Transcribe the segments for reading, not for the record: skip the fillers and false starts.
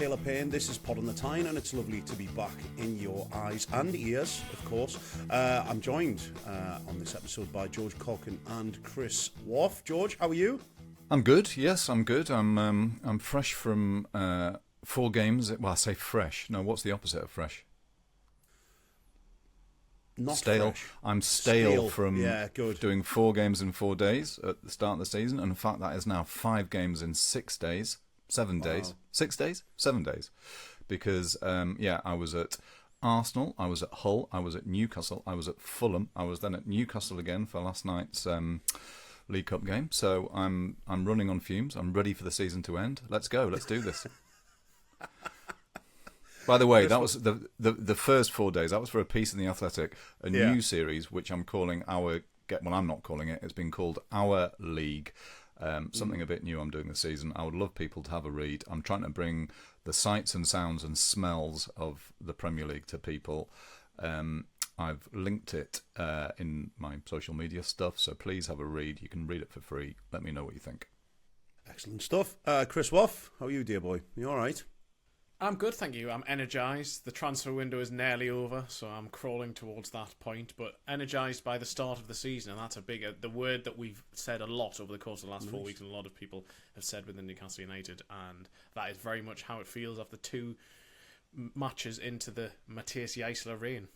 Taylor Payne. This is Pod on the Tyne, and it's lovely to be back in your eyes and ears, of course. I'm joined on this episode by George Corkin and Chris Waff. George, how are you? I'm good. Yes, I'm good. I'm fresh from 4 games. Well, I say fresh. No, what's the opposite of fresh? Not stale. Fresh. I'm stale from good. doing 4 games in 4 days at the start of the season, and in fact, that is now 5 games in 6 days. 7 days. 6 days? 7 days. Because, I was at Arsenal, I was at Hull, I was at Newcastle, I was at Fulham, I was then at Newcastle again for last night's League Cup game. So I'm running on fumes. I'm ready for the season to end. Let's go. Let's do this. By the way, that was the first 4 days. That was for a piece in The Athletic, a new series, which I'm calling I'm not calling it. It's been called Our League. Something a bit new I'm doing this season. I would love people to have a read. I'm trying to bring the sights and sounds and smells of the Premier League to people. I've linked it in my social media stuff, so please have a read. You can read it for free. Let me know what you think. Excellent stuff. Chris Waff, how are you, dear boy? You all right? I'm good, thank you. I'm energised. The transfer window is nearly over, so I'm crawling towards that point, but energised by the start of the season, and that's the word that we've said a lot over the course of the last 4 weeks, and a lot of people have said within Newcastle United, and that is very much how it feels after 2 matches into the Matthias Jaisse reign.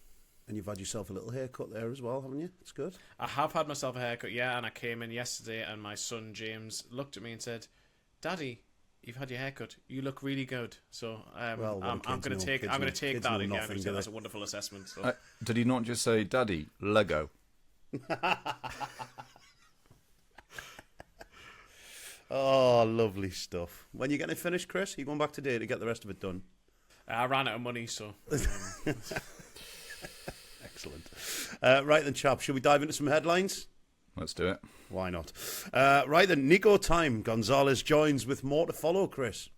And you've had yourself a little haircut there as well, haven't you? It's good. I have had myself a haircut, yeah, and I came in yesterday, and my son James looked at me and said, "Daddy, you've had your haircut. You look really good." So I'm going to take that again. That's a wonderful assessment. So. Did he not just say, "Daddy, Lego"? Oh, lovely stuff. When are you getting it finished, Chris? Are you going back today to get the rest of it done? I ran out of money, so. Excellent. Right then, chaps, should we dive into some headlines? Let's do it. Why not? Right then, Nico Gonzalez joins with more to follow, Chris.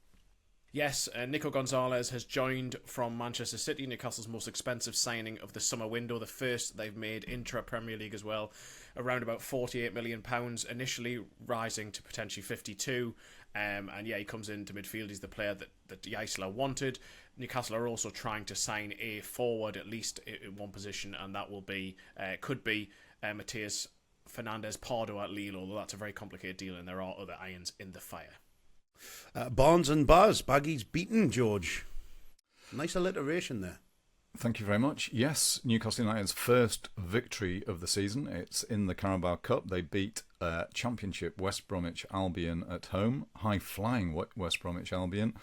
Yes, Nico Gonzalez has joined from Manchester City, Newcastle's most expensive signing of the summer window, the first they've made intra-Premier League as well, around about £48 million, initially rising to potentially 52. He comes into midfield. He's the player that Jaisse wanted. Newcastle are also trying to sign a forward, at least in one position, and that could be Matthias Fernandez Pardo at Lille, although that's a very complicated deal and there are other irons in the fire. Barnes and Baz, Baggies beaten, George. Nice alliteration there. Thank you very much. Yes, Newcastle United's first victory of the season. It's in the Carabao Cup. They beat Championship West Bromwich Albion at home. High-flying West Bromwich Albion.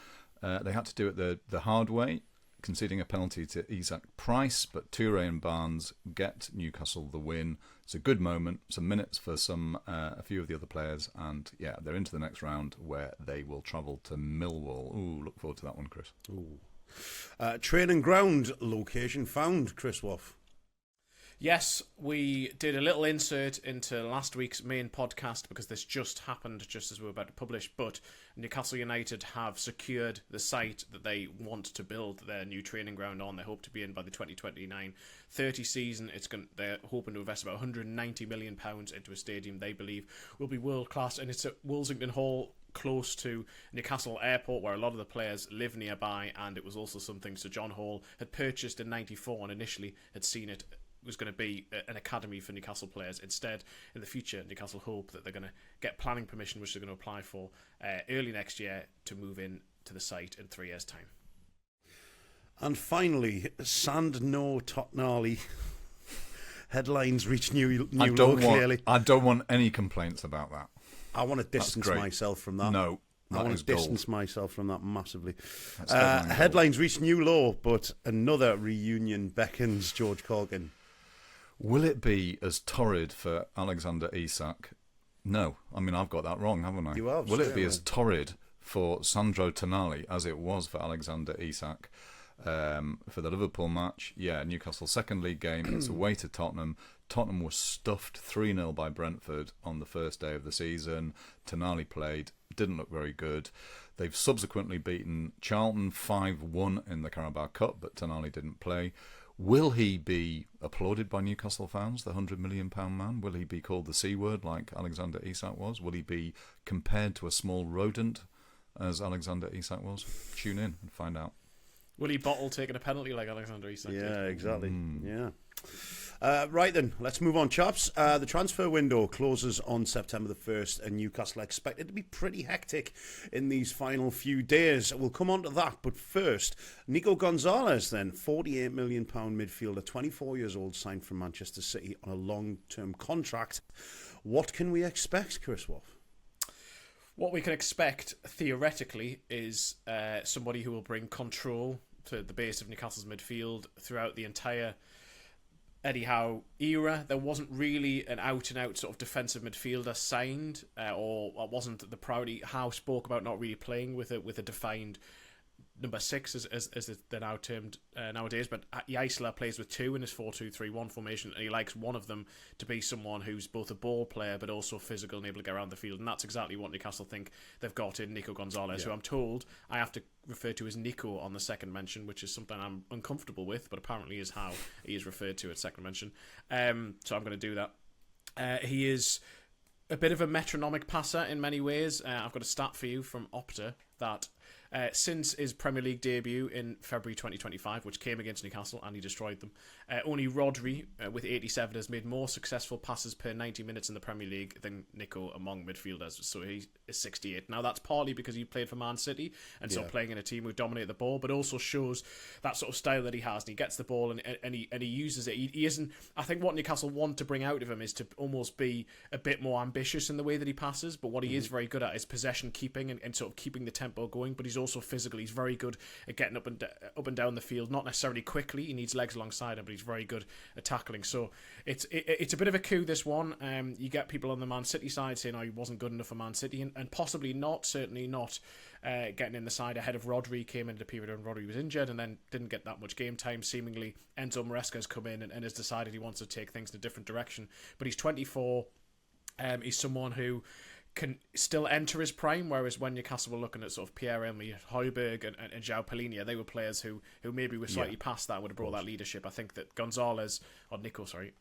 They had to do it the hard way, conceding a penalty to Isaac Price, but Toure and Barnes get Newcastle the win. It's a good moment, some minutes for a few of the other players, and they're into the next round where they will travel to Millwall. Ooh, look forward to that one, Chris. Ooh. Training ground location found, Chris Waff. Yes, we did a little insert into last week's main podcast because this just happened just as we were about to publish, but Newcastle United have secured the site that they want to build their new training ground on. They hope to be in by the 2029-30 season. They're hoping to invest about £190 million into a stadium they believe will be world-class, and it's at Woolsington Hall, close to Newcastle Airport, where a lot of the players live nearby, and it was also something Sir John Hall had purchased in '94 and initially had seen it was going to be an academy for Newcastle players. Instead, in the future, Newcastle hope that they're going to get planning permission, which they're going to apply for early next year to move in to the site in 3 years' time. And finally, Sand No Tottenham. Headlines reach new low, clearly. I don't want any complaints about that. I want to distance myself from that. No. I want to distance myself from that massively. Headlines reach new low, but another reunion beckons, George Corkin. Will it be as torrid for Alexander Isak? No. I mean, I've got that wrong, haven't I? You have. Will it be as torrid for Sandro Tonali as it was for Alexander Isak for the Liverpool match? Yeah, Newcastle's second league game. It's away to Tottenham. Tottenham was stuffed 3-0 by Brentford on the first day of the season. Tonali played, didn't look very good. They've subsequently beaten Charlton 5-1 in the Carabao Cup, but Tonali didn't play. Will he be applauded by Newcastle fans, the £100 million man? Will he be called the C word like Alexander Isak was? Will he be compared to a small rodent as Alexander Isak was? Tune in and find out. Will he bottle taking a penalty like Alexander Isak did? Yeah, exactly. Yeah. Right then, let's move on, chaps. The transfer window closes on September the 1st, and Newcastle are expected to be pretty hectic in these final few days. We'll come on to that, but first, Nico Gonzalez then, £48 million midfielder, 24 years old, signed from Manchester City on a long-term contract. What can we expect, Chris Wolf? What we can expect, theoretically, is somebody who will bring control to the base of Newcastle's midfield throughout the entire Eddie Howe era. There wasn't really an out-and-out sort of defensive midfielder signed, or wasn't the priority. Howe spoke about not really playing with a defined number 6, as they're now termed nowadays, but Jaisse plays with 2 in his 4-2-3-1 formation, and he likes one of them to be someone who's both a ball player but also physical and able to get around the field, and that's exactly what Newcastle think they've got in Nico Gonzalez, who I'm told I have to refer to as Nico on the second mention, which is something I'm uncomfortable with, but apparently is how he is referred to at second mention. So I'm going to do that. He is a bit of a metronomic passer in many ways. I've got a stat for you from Opta that since his Premier League debut in February 2025, which came against Newcastle and he destroyed them, only Rodri, with 87, has made more successful passes per 90 minutes in the Premier League than Nico among midfielders. So he is 68. Now that's partly because he played for Man City and so playing in a team who dominate the ball, but also shows that sort of style that he has. And he gets the ball and he uses it. He isn't. I think what Newcastle want to bring out of him is to almost be a bit more ambitious in the way that he passes. But what he is very good at is possession keeping and sort of keeping the tempo going. But he's also physical. He's very good at getting up and down the field, not necessarily quickly. He needs legs alongside him, but he's very good at tackling. So it's a bit of a coup, this one. You get people on the Man City side saying, he wasn't good enough for Man City, and possibly not, certainly not getting in the side ahead of Rodri. Came into the period when Rodri was injured and then didn't get that much game time. Seemingly Enzo Maresca has come in and has decided he wants to take things in a different direction. But he's 24. He's someone who can still enter his prime, whereas when Newcastle were looking at sort of Pierre-Emile Højbjerg and João Palhinha, they were players who maybe were slightly past that and would have brought that leadership. I think that Gonzalez, or Nico, sorry,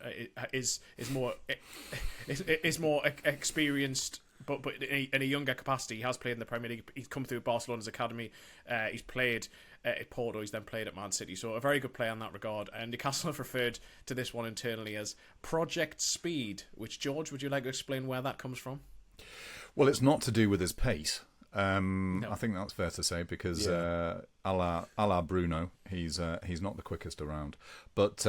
is more experienced, but in a younger capacity. He has played in the Premier League. He's come through Barcelona's academy. He's played at Porto. He's then played at Man City. So a very good player in that regard. And Newcastle have referred to this one internally as Project Speed, which, George, would you like to explain where that comes from? Well, it's not to do with his pace. No. I think that's fair to say because a la Bruno, he's not the quickest around. But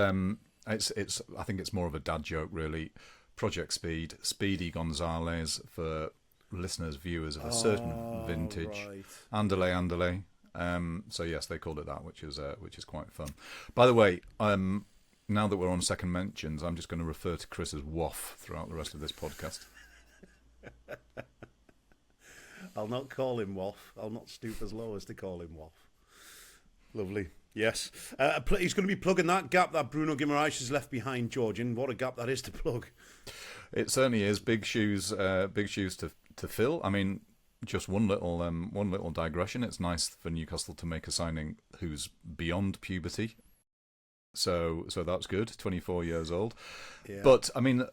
it's I think it's more of a dad joke, really. Project Speed, Speedy Gonzalez for listeners, viewers of a certain vintage. Right. Andale. So yes, they called it that, which is quite fun. By the way, now that we're on second mentions, I'm just going to refer to Chris as Woff throughout the rest of this podcast. I'll not call him Woff. I'll not stoop as low as to call him Woff. Lovely. Yes. He's going to be plugging that gap that Bruno Guimaraes has left behind, George, and what a gap that is to plug. It certainly is. Big shoes to fill. I mean, just one little digression. It's nice for Newcastle to make a signing who's beyond puberty. So that's good. 24 years old. Yeah. But I mean,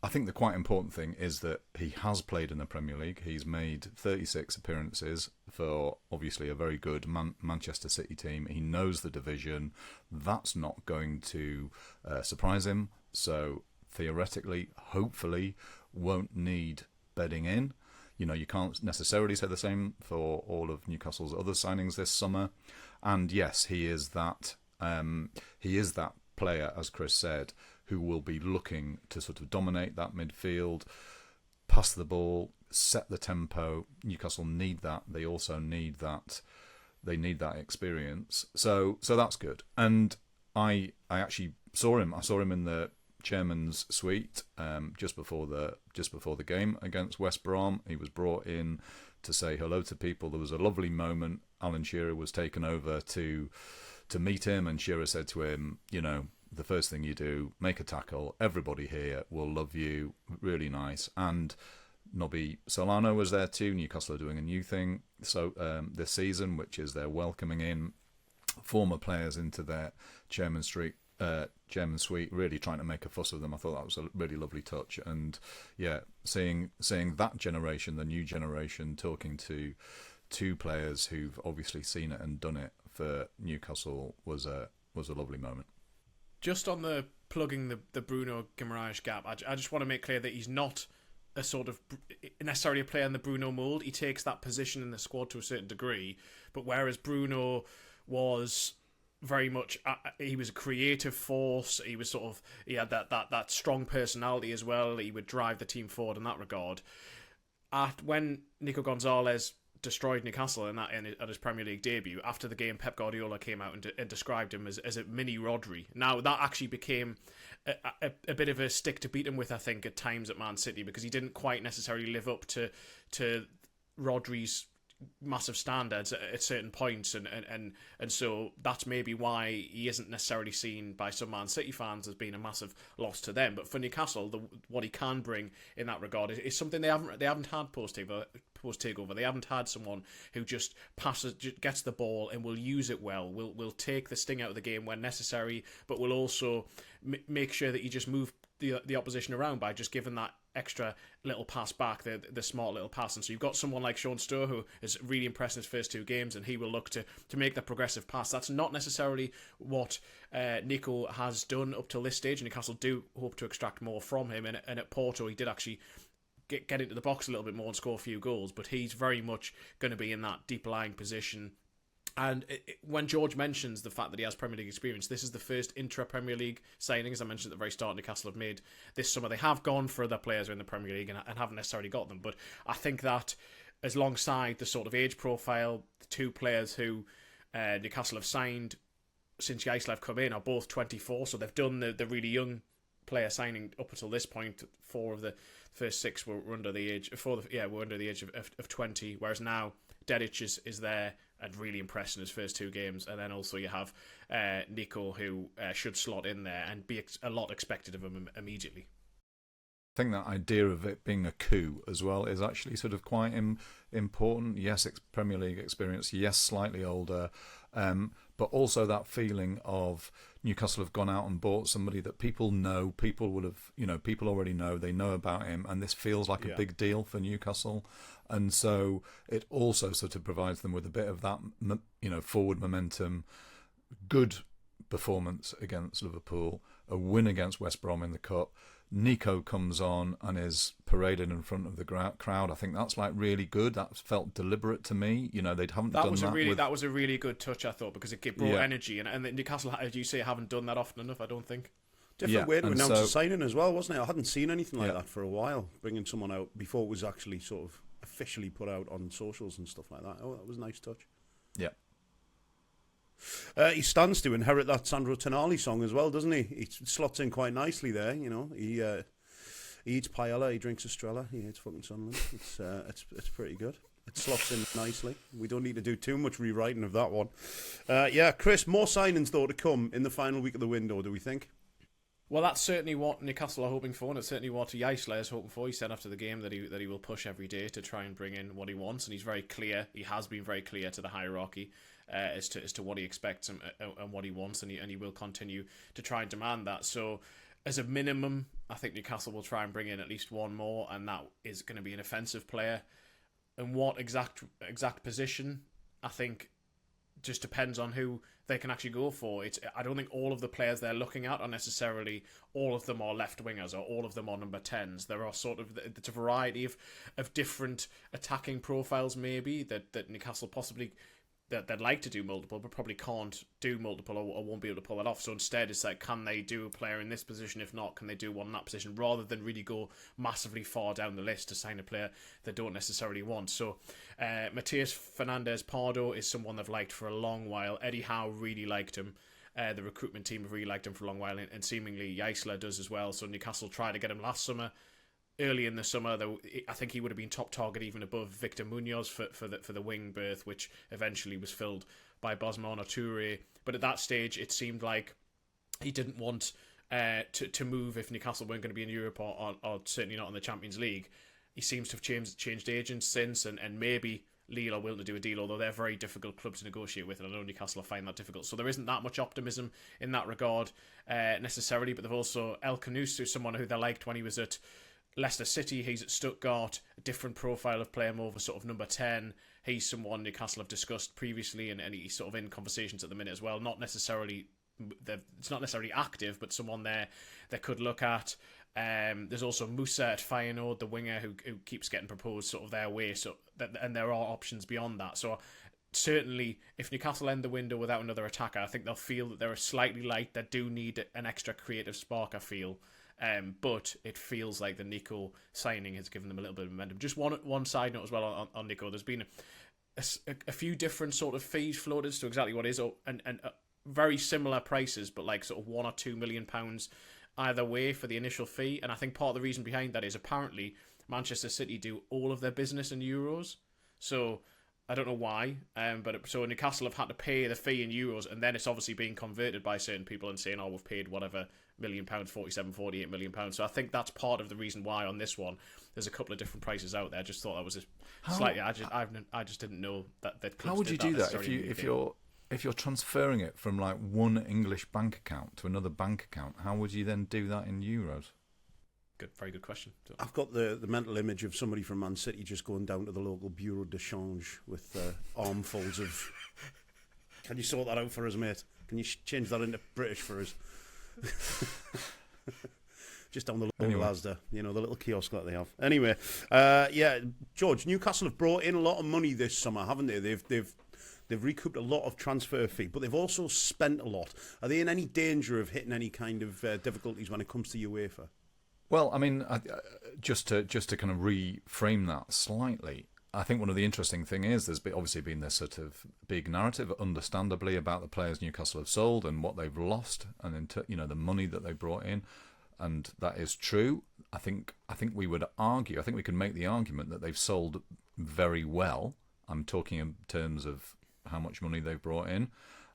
I think the quite important thing is that he has played in the Premier League. He's made 36 appearances for obviously a very good Manchester City team. He knows the division. That's not going to surprise him. So theoretically, hopefully, won't need bedding in. You know, you can't necessarily say the same for all of Newcastle's other signings this summer. And yes, he is that player, as Chris said, who will be looking to sort of dominate that midfield, pass the ball, set the tempo. Newcastle need that. They also need that. They need that experience. So that's good. And I actually saw him. I saw him in the chairman's suite just before the game against West Brom. He was brought in to say hello to people. There was a lovely moment. Alan Shearer was taken over to meet him, and Shearer said to him, you know, the first thing you do, make a tackle. Everybody here will love you. Really nice. And Nobby Solano was there too. Newcastle are doing a new thing this season, which is they're welcoming in former players into their chairman's suite, really trying to make a fuss of them. I thought that was a really lovely touch. And yeah, seeing that generation, the new generation, talking to two players who've obviously seen it and done it for Newcastle was a lovely moment. Just on the plugging the Bruno Guimaraes gap, I just want to make clear that he's not a sort of necessarily a player in the Bruno mould. He takes that position in the squad to a certain degree, but whereas Bruno was very much he was a creative force, he had that strong personality as well. He would drive the team forward in that regard. When Nico Gonzalez destroyed Newcastle at his Premier League debut, after the game, Pep Guardiola came out and described him as a Mini-Rodri. Now, that actually became a bit of a stick to beat him with, I think, at times at Man City, because he didn't quite necessarily live up to Rodri's massive standards at certain points, and so that's maybe why he isn't necessarily seen by some Man City fans as being a massive loss to them. But for Newcastle, what he can bring in that regard is something they haven't had post takeover. They haven't had someone who just gets the ball and will use it well. Will take the sting out of the game when necessary, but will also make sure that you just move the opposition around by just giving that extra little pass back, the smart little pass. And so you've got someone like Sean Stowe, who is really impressed in his first two games, and he will look to make that progressive pass. That's not necessarily what Nico has done up till this stage, and Newcastle do hope to extract more from him. And at Porto, he did actually get into the box a little bit more and score a few goals, but he's very much going to be in that deep lying position. And when George mentions the fact that he has Premier League experience, this is the first intra-Premier League signing, as I mentioned at the very start, Newcastle have made this summer. They have gone for other players in the Premier League and haven't necessarily got them. But I think that as alongside the sort of age profile, the two players who Newcastle have signed since Jaisse have come in are both 24. So they've done the really young player signing up until this point. 4 of the first 6 were under the age. Were under the age of 20. Whereas now Dedic is there and really impressed in his first 2 games. And then also you have Nico, who should slot in there and be a lot expected of him immediately. I think that idea of it being a coup as well is actually sort of quite important. Yes, it's Premier League experience. Yes, slightly older. But also that feeling of Newcastle have gone out and bought somebody that people know, people already know, they know about him, and this feels like a big deal for Newcastle. And so it also sort of provides them with a bit of that, forward momentum, good performance against Liverpool, a win against West Brom in the Cup. Nico comes on and is paraded in front of the crowd. I think that's like really good. That felt deliberate to me. They haven't done that. That was a really good touch, I thought, because it brought energy, and Newcastle, as you say, haven't done that often enough, I don't think. Different way to announce a signing as well, wasn't it? I hadn't seen anything like that for a while. Bringing someone out before it was actually sort of officially put out on socials and stuff like that. Oh, that was a nice touch. Yeah. He stands to inherit that Sandro Tonali song as well, doesn't he? He slots in quite nicely there. He eats paella, he drinks Estrella, he hates fucking Sunderland. It's pretty good. It slots in nicely. We don't need to do too much rewriting of that one. Chris, more signings though to come in the final week of the window, do we think? Well, that's certainly what Newcastle are hoping for, and it's certainly what Jaisse is hoping for. He said after the game that he will push every day to try and bring in what he wants, and he's very clear. He has been very clear to the hierarchy as to what he expects and what he wants, and he will continue to try and demand that. So, as a minimum, I think Newcastle will try and bring in at least one more, and that is going to be an offensive player. And what exact position, I think, just depends on who they can actually go for. I don't think all of the players they're looking at are necessarily, all of them are left wingers or all of them are number 10s. There are it's a variety of different attacking profiles maybe that Newcastle possibly that they'd like to do multiple, but probably can't do multiple or won't be able to pull it off. So instead, it's like, can they do a player in this position? If not, can they do one in that position? Rather than really go massively far down the list to sign a player they don't necessarily want. So Matias Fernandez-Pardo is someone they've liked for a long while. Eddie Howe really liked him. The recruitment team have really liked him for a long while, and seemingly Jaisse does as well. So Newcastle tried to get him last summer. Early in the summer, though, I think he would have been top target even above Victor Munoz for the wing berth, which eventually was filled by Bosman or Toure. But at that stage, it seemed like he didn't want to move if Newcastle weren't going to be in Europe or certainly not in the Champions League. He seems to have changed agents since, and maybe Lille are willing to do a deal, although they're a very difficult club to negotiate with, and I know Newcastle will find that difficult. So there isn't that much optimism in that regard necessarily, but they've also El Khanous, who's someone who they liked when he was at Leicester City, he's at Stuttgart, a different profile of player, more of a sort of number 10. He's someone Newcastle have discussed previously, and he's sort of in conversations at the minute as well. It's not necessarily active, but someone there they could look at. There's also Musa at Feyenoord, the winger who keeps getting proposed sort of their way. And there are options beyond that. So certainly, if Newcastle end the window without another attacker, I think they'll feel that they're slightly light. They do need an extra creative spark, I feel. But it feels like the Nico signing has given them a little bit of momentum. Just one side note as well on Nico. There's been a few different sort of fees floated as to exactly what it is, and very similar prices, but like sort of £1 or £2 million either way for the initial fee. And I think part of the reason behind that is apparently Manchester City do all of their business in euros. So I don't know why, so Newcastle have had to pay the fee in euros, and then it's obviously being converted by certain people and saying, oh, we've paid whatever £1 million, 48 million pounds. So I think that's part of the reason why on this one there's a couple of different prices out there. I just thought that was slightly. I just didn't know that. How would you do that if you're transferring it from like one English bank account to another bank account? How would you then do that in euros? Very good question. I've got the mental image of somebody from Man City just going down to the local bureau de change with armfuls of. Can you sort that out for us, mate? Can you change that into British for us? Just down the local Asda, the little kiosk that they have. Anyway, George, Newcastle have brought in a lot of money this summer, haven't they? They've recouped a lot of transfer fee, but they've also spent a lot. Are they in any danger of hitting any kind of difficulties when it comes to UEFA? Well, I mean, just to kind of reframe that slightly, I think one of the interesting thing is there's obviously been this sort of big narrative, understandably, about the players Newcastle have sold and what they've lost, and the money that they brought in, and that is true. I think we would argue. I think we could make the argument that they've sold very well. I'm talking in terms of how much money they've brought in.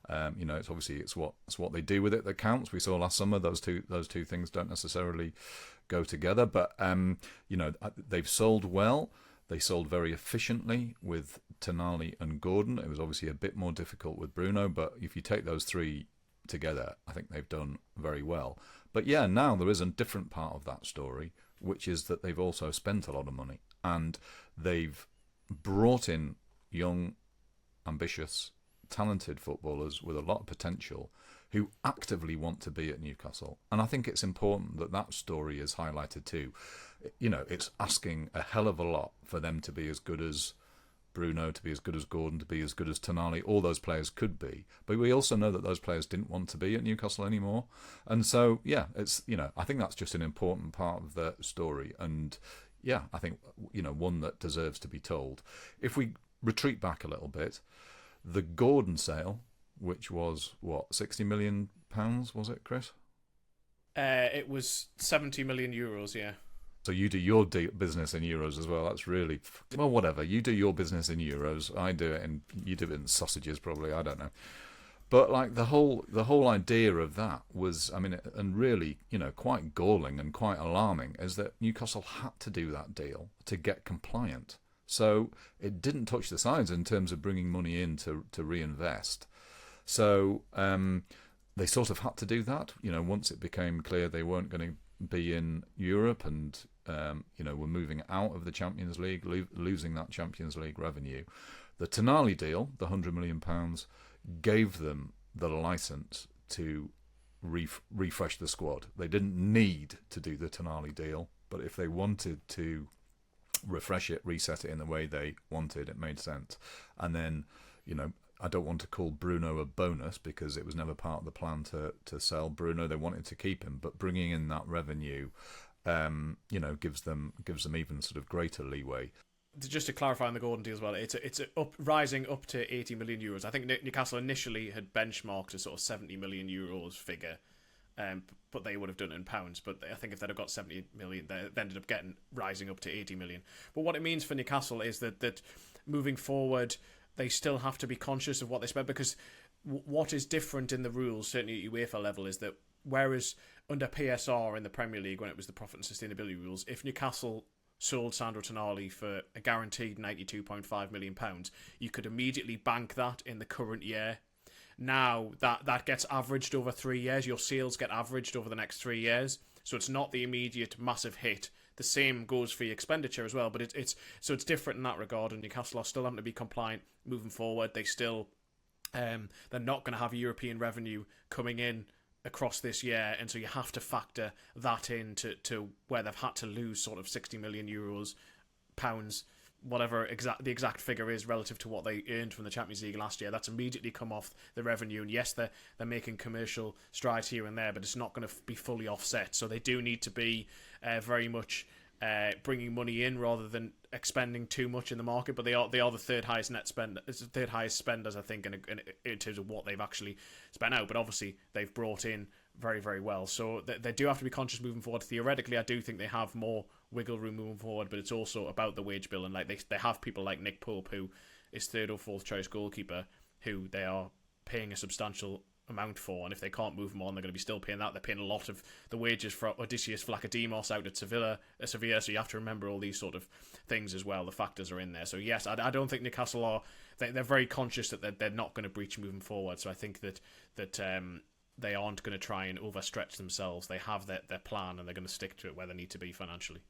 It's obviously it's what they do with it that counts. We saw last summer those two things don't necessarily go together, but they've sold well. They sold very efficiently with Tonali and Gordon. It was obviously a bit more difficult with Bruno, but if you take those three together, I think they've done very well. But yeah, now there is a different part of that story, which is that they've also spent a lot of money, and they've brought in young, ambitious, talented footballers with a lot of potential who actively want to be at Newcastle. And I think it's important that that story is highlighted too. It's asking a hell of a lot for them to be as good as Bruno, to be as good as Gordon, to be as good as Tonali. All those players could be. But we also know that those players didn't want to be at Newcastle anymore. And so, I think that's just an important part of the story. And yeah, I think, one that deserves to be told. If we retreat back a little bit, the Gordon sale, which was, £60 million, was it, Chris? It was €70 million, yeah. So you do your business in euros as well. That's really... Well, whatever. You do your business in euros. I do it you do it in sausages, probably. I don't know. But like the whole idea of that was, and really, quite galling and quite alarming, is that Newcastle had to do that deal to get compliant. So it didn't touch the sides in terms of bringing money in to reinvest. So they sort of had to do that. Once it became clear they weren't going to be in Europe and were moving out of the Champions League, losing that Champions League revenue. The Tonali deal, the £100 million, gave them the licence to refresh the squad. They didn't need to do the Tonali deal, but if they wanted to refresh it, reset it in the way they wanted, it made sense. And then, I don't want to call Bruno a bonus because it was never part of the plan to sell Bruno. They wanted to keep him, but bringing in that revenue, gives them even sort of greater leeway. Just to clarify on the Gordon deal as well, it's rising up to €80 million. I think Newcastle initially had benchmarked a sort of €70 million figure, but they would have done it in pounds. But I think if they'd have got 70 million, they ended up rising up to 80 million. But what it means for Newcastle is that moving forward, they still have to be conscious of what they spend, because what is different in the rules, certainly at UEFA level, is that whereas under PSR in the Premier League, when it was the profit and sustainability rules, if Newcastle sold Sandro Tonali for a guaranteed £92.5 million, you could immediately bank that in the current year. Now that gets averaged over 3 years. Your sales get averaged over the next 3 years. So it's not the immediate massive hit the same goes for your expenditure as well. But it's different in that regard. And Newcastle are still having to be compliant moving forward. They still they're not going to have European revenue coming in across this year, and so you have to factor that in to where they've had to lose sort of 60 million euros, pounds, whatever the exact figure is relative to what they earned from the Champions League last year. That's immediately come off the revenue, and yes, they're making commercial strides here and there, but it's not going to be fully offset. So they do need to be very much bringing money in rather than expending too much in the market. But they are the third highest spenders, I think, in terms of what they've actually spent out. But obviously they've brought in very, very well. So they do have to be conscious moving forward. Theoretically, I do think they have more wiggle room moving forward, but it's also about the wage bill. And like they have people like Nick Pope, who is third or fourth choice goalkeeper, who they are paying a substantial amount for, and if they can't move him on, they're going to be still paying that. They're paying a lot of the wages for Odysseus Vlachodimos out at Sevilla, so you have to remember all these sort of things as well. The factors are in there. So yes, I don't think Newcastle are. They're very conscious that they're not going to breach moving forward. So I think that they aren't going to try and overstretch themselves. They have their plan, and they're going to stick to it where they need to be financially.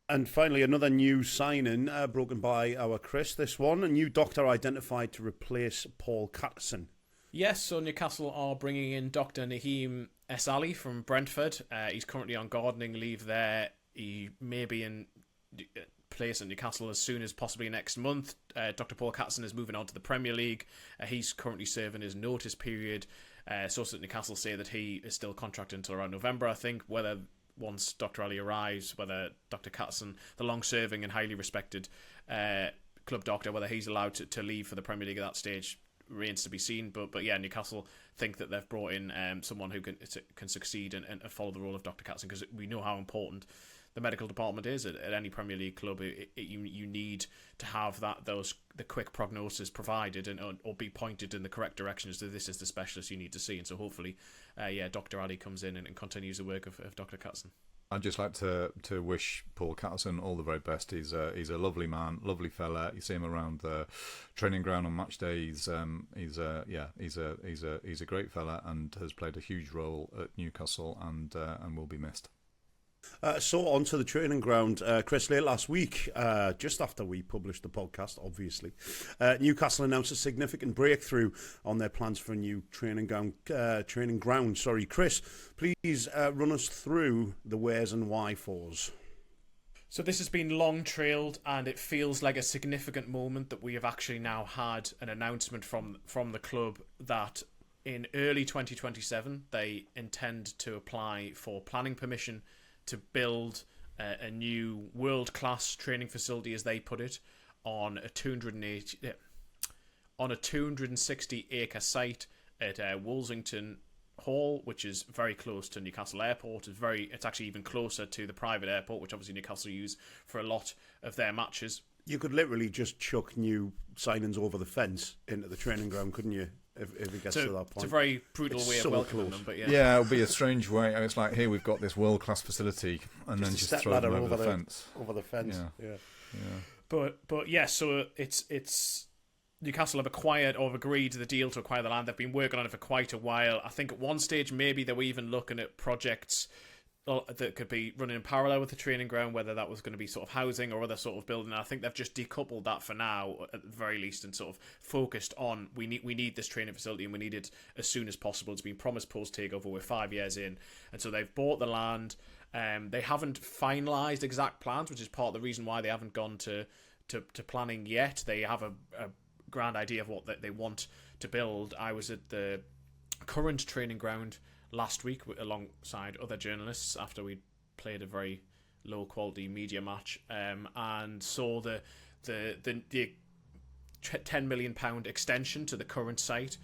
And finally, another new signing broken by our Chris. This one, a new doctor identified to replace Paul Catterson. Yes, so Newcastle are bringing in Dr. Naheem S. Ali from Brentford. He's currently on gardening leave there. He may be in place at Newcastle as soon as possibly next month. Dr. Paul Catterson is moving on to the Premier League. He's currently serving his notice period. Sources at Newcastle say that he is still contracted until around November, I think. Whether once Dr. Ali arrives, whether Dr. Catterson, the long-serving and highly respected club doctor, whether he's allowed to leave for the Premier League at that stage, remains to be seen. But yeah, Newcastle think that they've brought in someone who can succeed and follow the role of Dr. Catterson, because we know how important the medical department is at any Premier League club. You need to have the quick prognosis provided or be pointed in the correct direction as to this is the specialist you need to see. And so hopefully, Dr. Ali comes in and continues the work of Dr. Catterson. I'd just like to wish Paul Catterson all the very best. He's a lovely man, lovely fella. You see him around the training ground on match day. He's a great fella and has played a huge role at Newcastle and will be missed. So on to the training ground. Chris, late last week, just after we published the podcast, obviously, Newcastle announced a significant breakthrough on their plans for a new training ground. Sorry, Chris, please run us through the wheres and why fors. So this has been long trailed, and it feels like a significant moment that we have actually now had an announcement from the club that in early 2027 they intend to apply for planning permission to build a new world-class training facility, as they put it, on a 260-acre site at Woolsington Hall, which is very close to Newcastle Airport. It's actually even closer to the private airport, which obviously Newcastle use for a lot of their matches. You could literally just chuck new signings over the fence into the training ground, couldn't you? If it gets to that point. It's a very brutal way of welcoming them, but yeah. Yeah, it'll be a strange way. It's like, here we've got this world-class facility, and then just throw them over the fence. Over the fence, yeah. But yeah, so it's Newcastle have acquired or have agreed to the deal to acquire the land. They've been working on it for quite a while. I think at one stage maybe they were even looking at projects that could be running in parallel with the training ground, whether that was going to be sort of housing or other sort of building. I think they've just decoupled that for now, at the very least, and sort of focused on we need this training facility and we need it as soon as possible. It's been promised post takeover. We're 5 years in, and so they've bought the land. They haven't finalised exact plans, which is part of the reason why they haven't gone to planning yet. They have a grand idea of what they want to build. I was at the current training ground last week alongside other journalists after we played a very low quality media match, and saw the £10 million extension to the current site,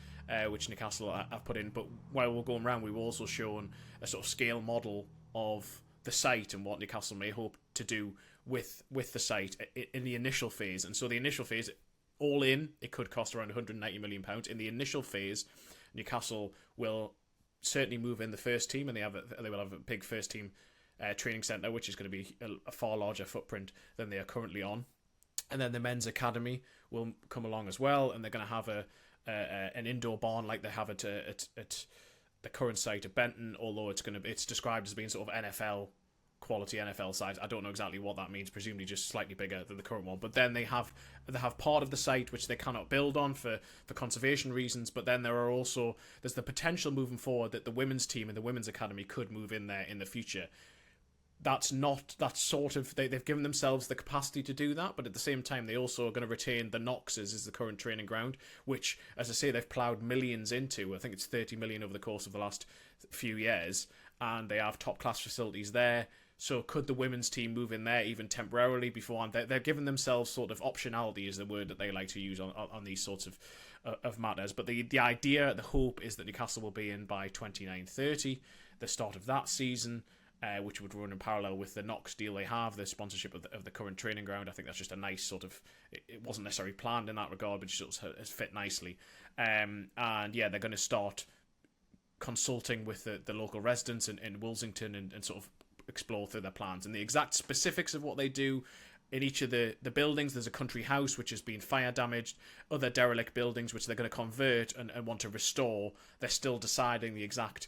which Newcastle have put in. But while we're going around, we've also shown a sort of scale model of the site and what Newcastle may hope to do with the site in the initial phase. And so the initial phase, all in, it could cost around £190 million. In the initial phase, Newcastle will certainly move in the first team, and they will have a big first team training centre, which is going to be a far larger footprint than they are currently on. And then the men's academy will come along as well, and they're going to have an indoor barn like they have at the current site at Benton, although it's described as being sort of NFL quality NFL sites. I don't know exactly what that means. Presumably just slightly bigger than the current one. But then they have part of the site which they cannot build on for conservation reasons. But then there's the potential moving forward that the women's team and the women's academy could move in there in the future. They've given themselves the capacity to do that, but at the same time they also are going to retain the Knoxes as the current training ground, which, as I say, they've ploughed millions into. I think it's 30 million over the course of the last few years, and they have top class facilities there. So could the women's team move in there even temporarily beforehand? They're giving themselves sort of optionality, is the word that they like to use on these sorts of matters. But the idea, the hope is that Newcastle will be in by 29-30, the start of that season. Which would run in parallel with the Knox deal they have, the sponsorship of the current training ground. I think that's just a nice sort of... It wasn't necessarily planned in that regard, but it just has fit nicely. And yeah, they're going to start consulting with the local residents in Woolsington and sort of explore through their plans. And the exact specifics of what they do in each of the buildings, there's a country house which has been fire damaged, other derelict buildings which they're going to convert and want to restore. They're still deciding the exact...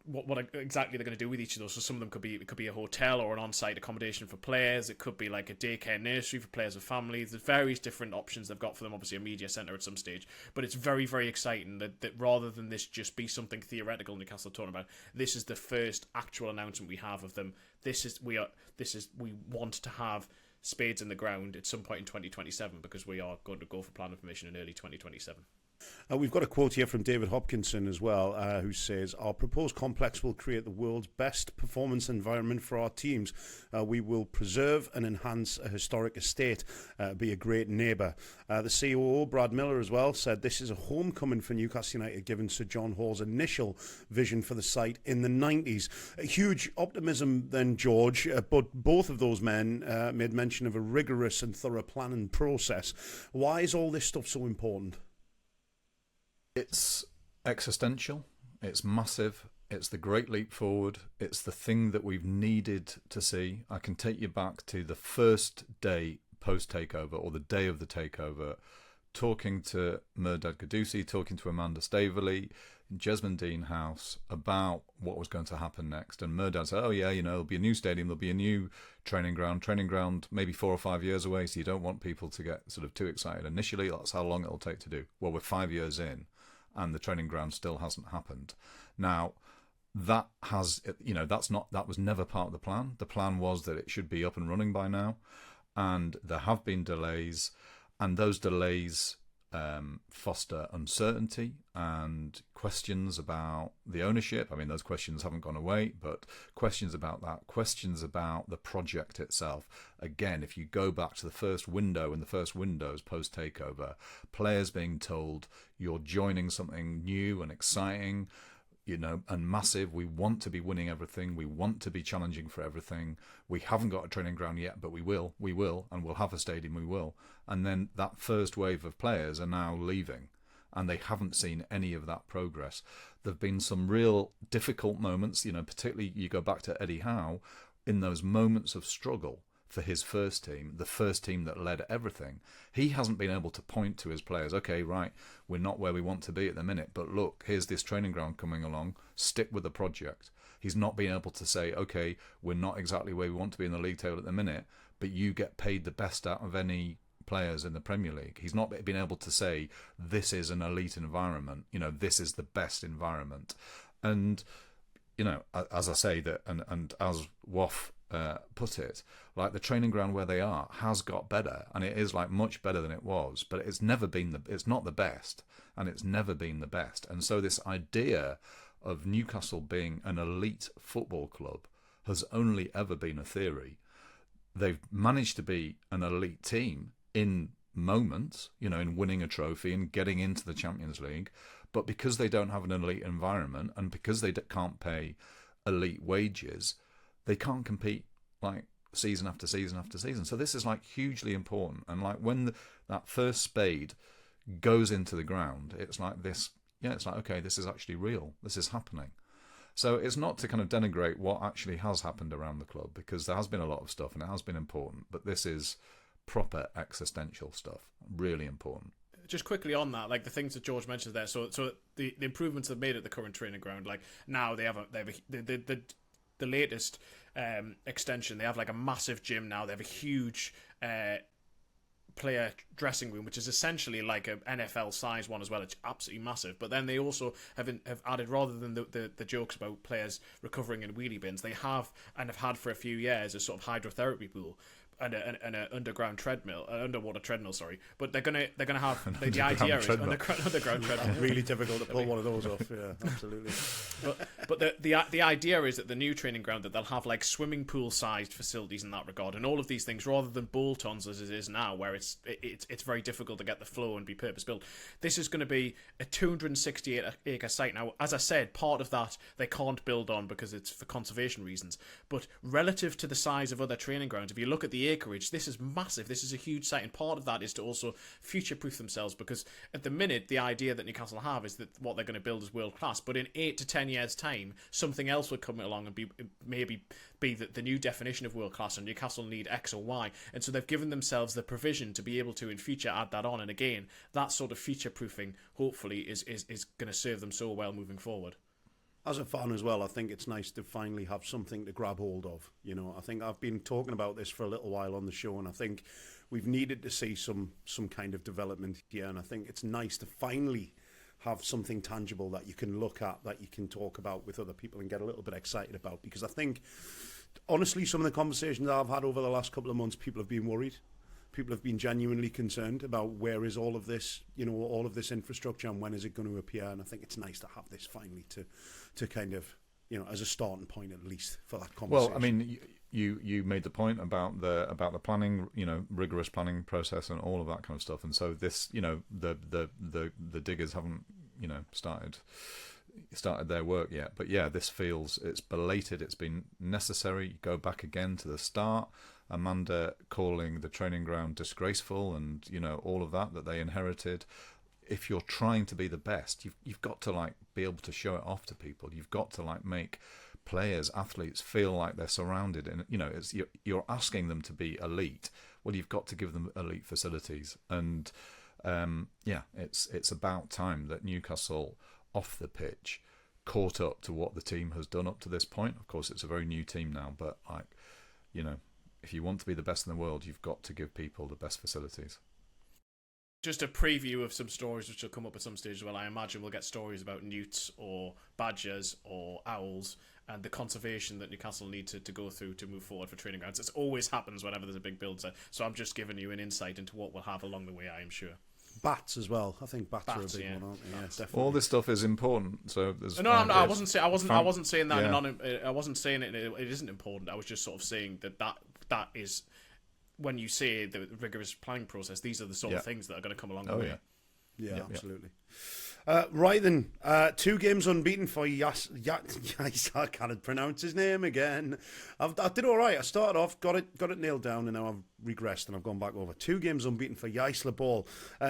what exactly they're going to do with each of those. So some of them could be a hotel or an on-site accommodation for players. It could be like a daycare nursery for players with families. There's various different options they've got for them. Obviously a media centre at some stage, but it's very, very exciting that rather than this just be something theoretical Newcastle talking about, this is the first actual announcement we have of them. We want to have spades in the ground at some point in 2027 because we are going to go for planning permission in early 2027. We've got a quote here from David Hopkinson as well, who says, "Our proposed complex will create the world's best performance environment for our teams. We will preserve and enhance a historic estate, be a great neighbour." The COO, Brad Miller, as well, said this is a homecoming for Newcastle United, given Sir John Hall's initial vision for the site in the 90s. A huge optimism then, George, but both of those men made mention of a rigorous and thorough planning process. Why is all this stuff so important? It's existential, it's massive, it's the great leap forward, it's the thing that we've needed to see. I can take you back to the first day post-takeover, or the day of the takeover, talking to Mehrdad Ghodoussi, talking to Amanda Staveley in Jesmond Dean House about what was going to happen next. And Mehrdad said, oh yeah, there'll be a new stadium, there'll be a new training ground maybe 4 or 5 years away, so you don't want people to get sort of too excited initially. That's how long it'll take to do. Well, we're 5 years in, and the training ground still hasn't happened. Now, that was never part of the plan. The plan was that it should be up and running by now, and there have been delays, and those delays foster uncertainty and questions about the ownership. I mean, those questions haven't gone away, but questions about that, questions about the project itself. Again, if you go back to the first window and the first windows post-takeover, players being told you're joining something new and exciting, and massive. We want to be winning everything. We want to be challenging for everything. We haven't got a training ground yet, but we will, and we'll have a stadium, we will. And then that first wave of players are now leaving, and they haven't seen any of that progress. There have been some real difficult moments, particularly you go back to Eddie Howe, in those moments of struggle for his first team, the first team that led everything. He hasn't been able to point to his players, okay, right, we're not where we want to be at the minute, but look, here's this training ground coming along, stick with the project. He's not been able to say, okay, we're not exactly where we want to be in the league table at the minute, but you get paid the best out of any players in the Premier League. He's not been able to say, this is an elite environment, this is the best environment. And, as I say, that, and as Woff put it, like the training ground where they are has got better, and it is like much better than it was, but it's not the best, and it's never been the best. And so this idea of Newcastle being an elite football club has only ever been a theory. They've managed to be an elite team in moments, in winning a trophy and getting into the Champions League, but because they don't have an elite environment and because they can't pay elite wages, they can't compete like season after season after season. So this is like hugely important. And like when that first spade goes into the ground, it's like this, it's like, okay, this is actually real. This is happening. So it's not to kind of denigrate what actually has happened around the club, because there has been a lot of stuff and it has been important, but this is proper existential stuff, really important. Just quickly on that, like the things that George mentioned there. So the improvements they've made at the current training ground, like now they have the the latest extension. They have like a massive gym now. They have a huge player dressing room, which is essentially like an NFL size one as well. It's absolutely massive. But then they also have added, rather than the jokes about players recovering in wheelie bins, they have and have had for a few years a sort of hydrotherapy pool and an underground treadmill, underwater treadmill. Sorry, but they're gonna have the idea is underground treadmill. Really difficult to pull one of those off. Yeah, absolutely. But the idea is that the new training ground, that they'll have like swimming pool sized facilities in that regard, and all of these things, rather than bolt-ons as it is now, where it's very difficult to get the flow and be purpose built. This is going to be a 268-acre site. Now, as I said, part of that they can't build on because it's for conservation reasons. But relative to the size of other training grounds, if you look at the acreage, this is massive. This is a huge site, and part of that is to also future-proof themselves, because at the minute the idea that Newcastle have is that what they're going to build is world class, but in 8 to 10 years time something else would come along and be the new definition of world class, and Newcastle need X or Y, and so they've given themselves the provision to be able to in future add that on. And again, that sort of future-proofing hopefully is going to serve them so well moving forward. As a fan as well, I think it's nice to finally have something to grab hold of. You know, I think I've been talking about this for a little while on the show, and I think we've needed to see some kind of development here, and I think it's nice to finally have something tangible that you can look at, that you can talk about with other people and get a little bit excited about. Because I think, honestly, some of the conversations I've had over the last couple of months, people have been worried. People have been genuinely concerned about where is all of this, you know, all of this infrastructure, and when is it going to appear. And I think it's nice to have this finally to kind of, you know, as a starting point at least for that conversation. Well, I mean, you made the point about the planning, you know, rigorous planning process and all of that kind of stuff. And so this, you know, the diggers haven't, you know, started their work yet. But yeah, this feels, it's belated. It's been necessary. Go back again to the start. Amanda calling the training ground disgraceful, and you know, all of that they inherited. If you're trying to be the best, you've got to like be able to show it off to people. You've got to like make players, athletes feel like they're surrounded, and you know, it's you're asking them to be elite. Well, you've got to give them elite facilities, and yeah, it's about time that Newcastle off the pitch caught up to what the team has done up to this point. Of course, it's a very new team now, but like, you know, if you want to be the best in the world, you've got to give people the best facilities. Just a preview of some stories which will come up at some stage as well. I imagine we'll get stories about newts or badgers or owls and the conservation that Newcastle need to go through to move forward for training grounds. It always happens whenever there's a big build set. So I'm just giving you an insight into what we'll have along the way, I am sure. Bats as well. I think bats are a big one, aren't they? Yeah, definitely. All this stuff is important. So there's I wasn't saying that. Yeah. I wasn't saying it isn't important. I was just sort of saying that is, when you say the rigorous planning process, these are the sort of things that are going to come along the way. Yeah, absolutely. Right then, 2 games unbeaten for Jaisse. I can't pronounce his name again. I did all right. I started off, got it nailed down, and now I've regressed and I've gone back over. 2 games unbeaten for Jaisse Ball.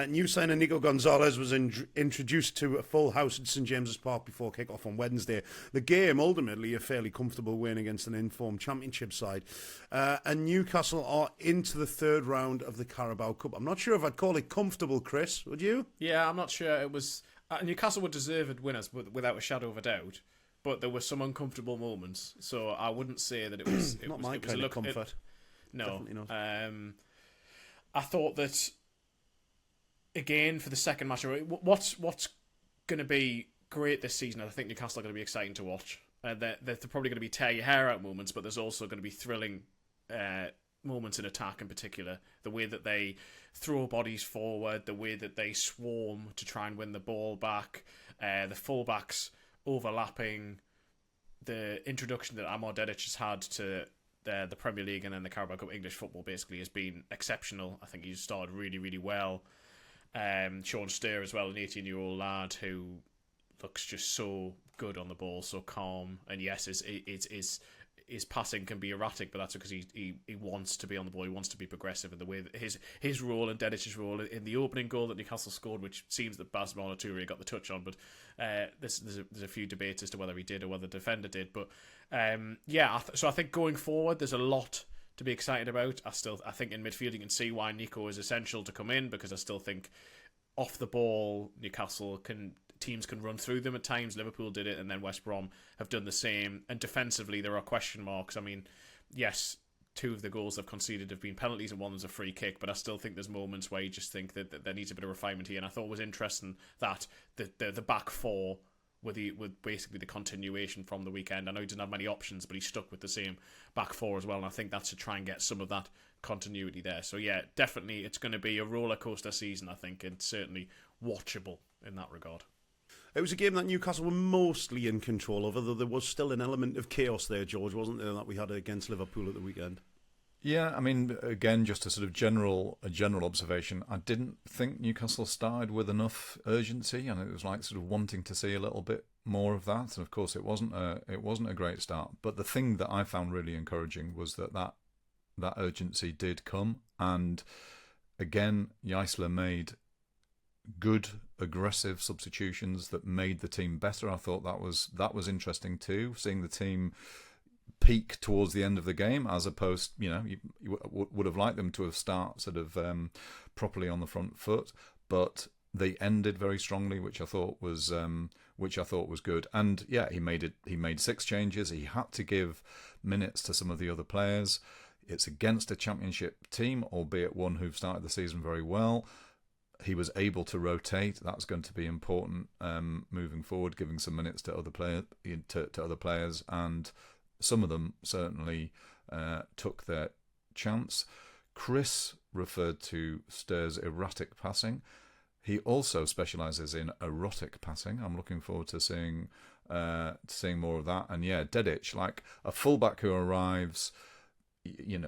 New signer Nico Gonzalez was introduced to a full house at St James's Park before kick-off on Wednesday. The game, ultimately, a fairly comfortable win against an informed Championship side. And Newcastle are into the 3rd round of the Carabao Cup. I'm not sure if I'd call it comfortable, Chris. Would you? Yeah, I'm not sure. It was... Newcastle were deserved winners without a shadow of a doubt, but there were some uncomfortable moments. So I wouldn't say that it was not my kind of comfort. No, definitely not. I thought that again for the second match. What's going to be great this season? I think Newcastle are going to be exciting to watch. They're probably going to be tear your hair out moments, but there's also going to be thrilling moments in attack in particular. The way that they throw bodies forward, the way that they swarm to try and win the ball back, the fullbacks overlapping, the introduction that Amor Dedic has had to the Premier League and then the Carabao Cup English football basically has been exceptional. I think he's started really, really well. Sean Steer as well, an 18-year-old lad who looks just so good on the ball, so calm, and yes, his passing can be erratic, but that's because he wants to be on the ball. He wants to be progressive in the way that his role and Dedic's role in the opening goal that Newcastle scored, which seems that Basmala Toure got the touch on, but there's a few debates as to whether he did or whether the defender did. But so I think going forward, there's a lot to be excited about. I think in midfield you can see why Nico is essential to come in, because I still think off the ball Newcastle can teams can run through them at times. Liverpool did it, and then West Brom have done the same. And defensively, there are question marks. I mean, yes, 2 of the goals they've conceded have been penalties and one was a free kick, but I still think there's moments where you just think that there needs a bit of refinement here. And I thought it was interesting that the back 4 with basically the continuation from the weekend. I know he didn't have many options, but he stuck with the same back 4 as well, and I think that's to try and get some of that continuity there. So yeah, definitely it's going to be a roller coaster season, I think, and certainly watchable in that regard. It was a game that Newcastle were mostly in control of, although there was still an element of chaos there, George, wasn't there, that we had against Liverpool at the weekend? Yeah, I mean, again, just a sort of general observation. I didn't think Newcastle started with enough urgency, and it was like sort of wanting to see a little bit more of that. And of course, it wasn't a great start. But the thing that I found really encouraging was that urgency did come, and again, Jaisse made good, aggressive substitutions that made the team better. I thought that was interesting too, seeing the team peak towards the end of the game, as opposed, you would have liked them to have started sort of properly on the front foot, but they ended very strongly, which I thought was good. And yeah, he made 6 changes. He had to give minutes to some of the other players. It's against a championship team, albeit one who've started the season very well. He was able to rotate. That's going to be important moving forward, giving some minutes to other players, and some of them certainly took their chance. Chris referred to Stur's erratic passing. He also specialises in erotic passing. I'm looking forward to seeing more of that. And yeah, Dedic, like a fullback who arrives. You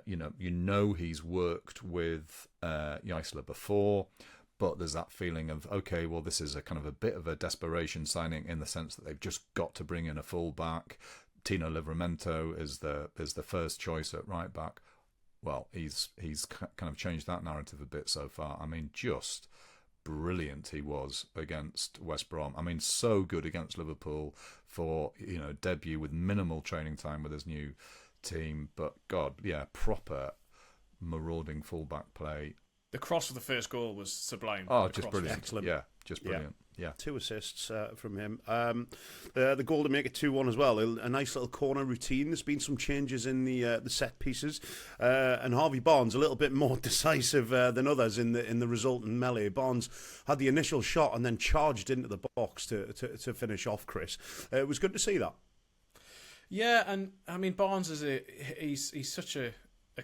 know he's worked with Jaisse before. But there's that feeling of, okay, well, this is a kind of a bit of a desperation signing in the sense that they've just got to bring in a full-back. Tino Livramento is the first choice at right-back. Well, he's kind of changed that narrative a bit so far. I mean, just brilliant he was against West Brom. I mean, so good against Liverpool for, debut with minimal training time with his new team. But, God, yeah, proper marauding full-back play. The cross for the first goal was sublime. Oh, just brilliant. Excellent. Yeah, just brilliant. Yeah. 2 assists from him. The goal to make it 2-1 as well. A nice little corner routine. There's been some changes in the set pieces. And Harvey Barnes, a little bit more decisive than others in the resultant melee. Barnes had the initial shot and then charged into the box to finish off Chris. It was good to see that. Yeah, and I mean, Barnes he's such a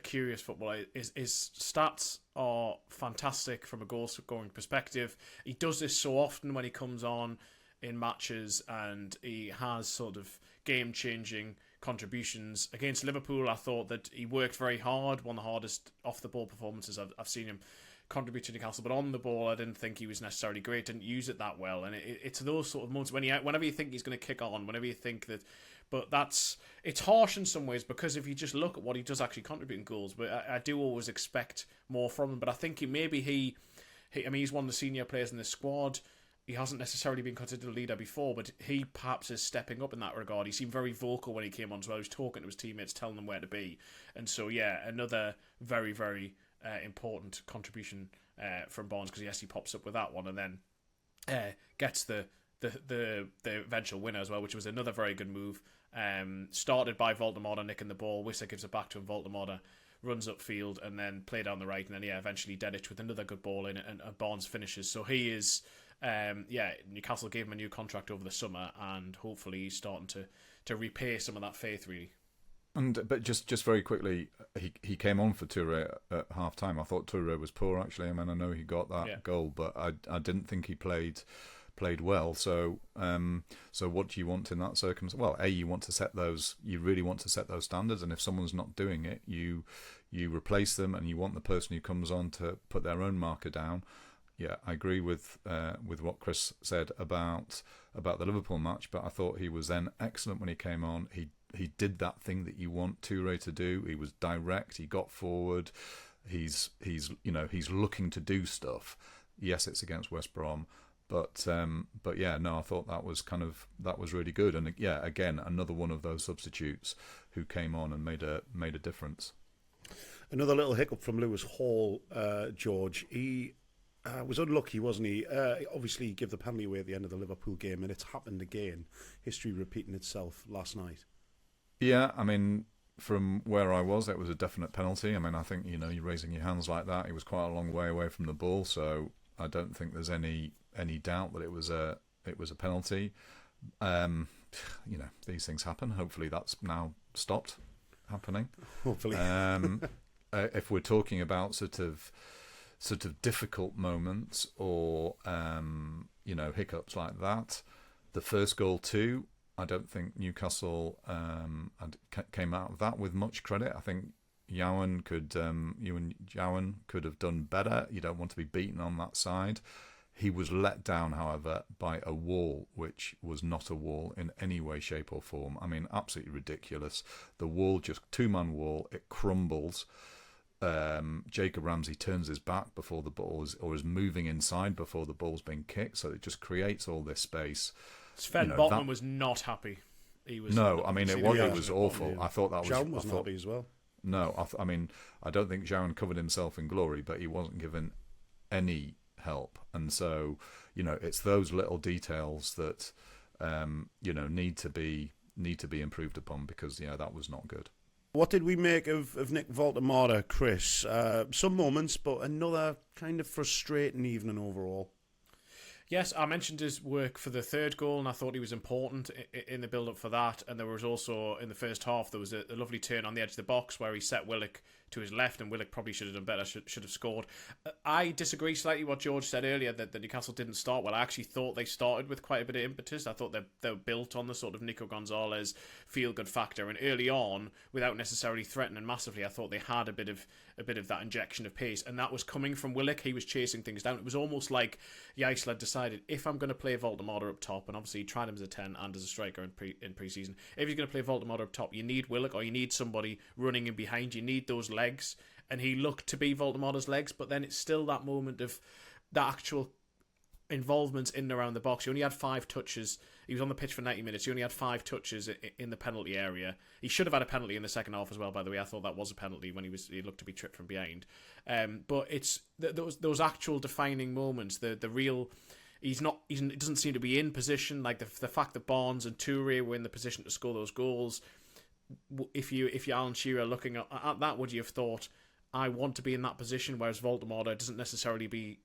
curious footballer. His stats are fantastic from a goal-scoring perspective. He does this so often when he comes on in matches, and he has sort of game-changing contributions. Against Liverpool, I thought that he worked very hard, one of the hardest off-the-ball performances I've seen him contribute to Newcastle, but on the ball I didn't think he was necessarily great, didn't use it that well, and it's those sort of moments whenever you think he's going to kick on, whenever you think that. But it's harsh in some ways, because if you just look at what he does actually contribute in goals, but I do always expect more from him. But I think he's one of the senior players in the squad. He hasn't necessarily been considered a leader before, but he perhaps is stepping up in that regard. He seemed very vocal when he came on as well. He was talking to his teammates, telling them where to be. And so, yeah, another very, very important contribution from Barnes, because yes, he pops up with that one and then gets the eventual winner as well, which was another very good move. Started by Voldemort nicking the ball. Wissa gives it back to him. Voldemort runs upfield and then play down the right, and then eventually Dedic with another good ball in it, and Barnes finishes. So he is Newcastle gave him a new contract over the summer, and hopefully he's starting to repay some of that faith, really. But just very quickly, he came on for Toure at half time. I thought Toure was poor, actually. I mean, I know he got that goal, but I didn't think he played well. So what do you want in that circumstance? Well, you want to set those. You really want to set those standards, and if someone's not doing it, you replace them, and you want the person who comes on to put their own marker down. Yeah, I agree with what Chris said about the Liverpool match, but I thought he was then excellent when he came on. He did that thing that you want Toure to do. He was direct. He got forward. He's looking to do stuff. Yes, it's against West Brom, but yeah, no, I thought that was really good. And yeah, again, another one of those substitutes who came on and made a difference. Another little hiccup from Lewis Hall, George. Was unlucky, wasn't he? Obviously, he gave the penalty away at the end of the Liverpool game, and it's happened again. History repeating itself last night. Yeah, I mean, from where I was, it was a definite penalty. I mean, I think, you know, you're raising your hands like that. He was quite a long way away from the ball, so I don't think there's any doubt that it was a penalty. You know, these things happen. Hopefully, that's now stopped happening. Hopefully, if we're talking about sort of difficult moments or you know, hiccups like that, the first goal too, I don't think Newcastle came out of that with much credit. I think Ewan could have done better. You don't want to be beaten on that side. He was let down, however, by a wall, which was not a wall in any way, shape or form. I mean, absolutely ridiculous. The wall, just two-man wall, it crumbles. Jacob Ramsey turns his back before the ball is moving inside before the ball's been kicked, so it just creates all this space. Sven Botman was not happy. He was it was awful. Yeah. I thought that was. João wasn't happy as well. No, I mean, I don't think João covered himself in glory, but he wasn't given any help, and so, you know, it's those little details that you know, need to be improved upon, because, you know, that was not good. What did we make of Nick Voldemort, Chris? Some moments, but another kind of frustrating evening overall. Yes, I mentioned his work for the third goal, and I thought he was important in the build-up for that. And there was also, in the first half, there was a lovely turn on the edge of the box where he set Willock to his left, and Willock probably should have done better, should have scored. I disagree slightly with what George said earlier, that Newcastle didn't start well. I actually thought they started with quite a bit of impetus. I thought they were built on the sort of Nico Gonzalez feel-good factor, and early on, without necessarily threatening massively, I thought they had a bit of that injection of pace, and that was coming from Willock. He was chasing things down. It was almost like Jaisse had decided, if I'm going to play Voldemort up top, and obviously he tried him as a 10 and as a striker in pre-season, if he's going to play Voldemort up top, you need Willock, or you need somebody running in behind. You need those legs, and he looked to be Voldemort's legs, but then it's still that moment of that actual involvement in and around the box. He only had 5 touches. He was on the pitch for 90 minutes. He only had 5 touches in the penalty area. He should have had a penalty in the second half as well, by the way. I thought that was a penalty when he looked to be tripped from behind. But it's those actual defining moments, the real... He doesn't seem to be in position. Like the fact that Barnes and Toure were in the position to score those goals. If you're Alan Shearer looking at that, would you have thought, I want to be in that position? Whereas Voldemort doesn't necessarily be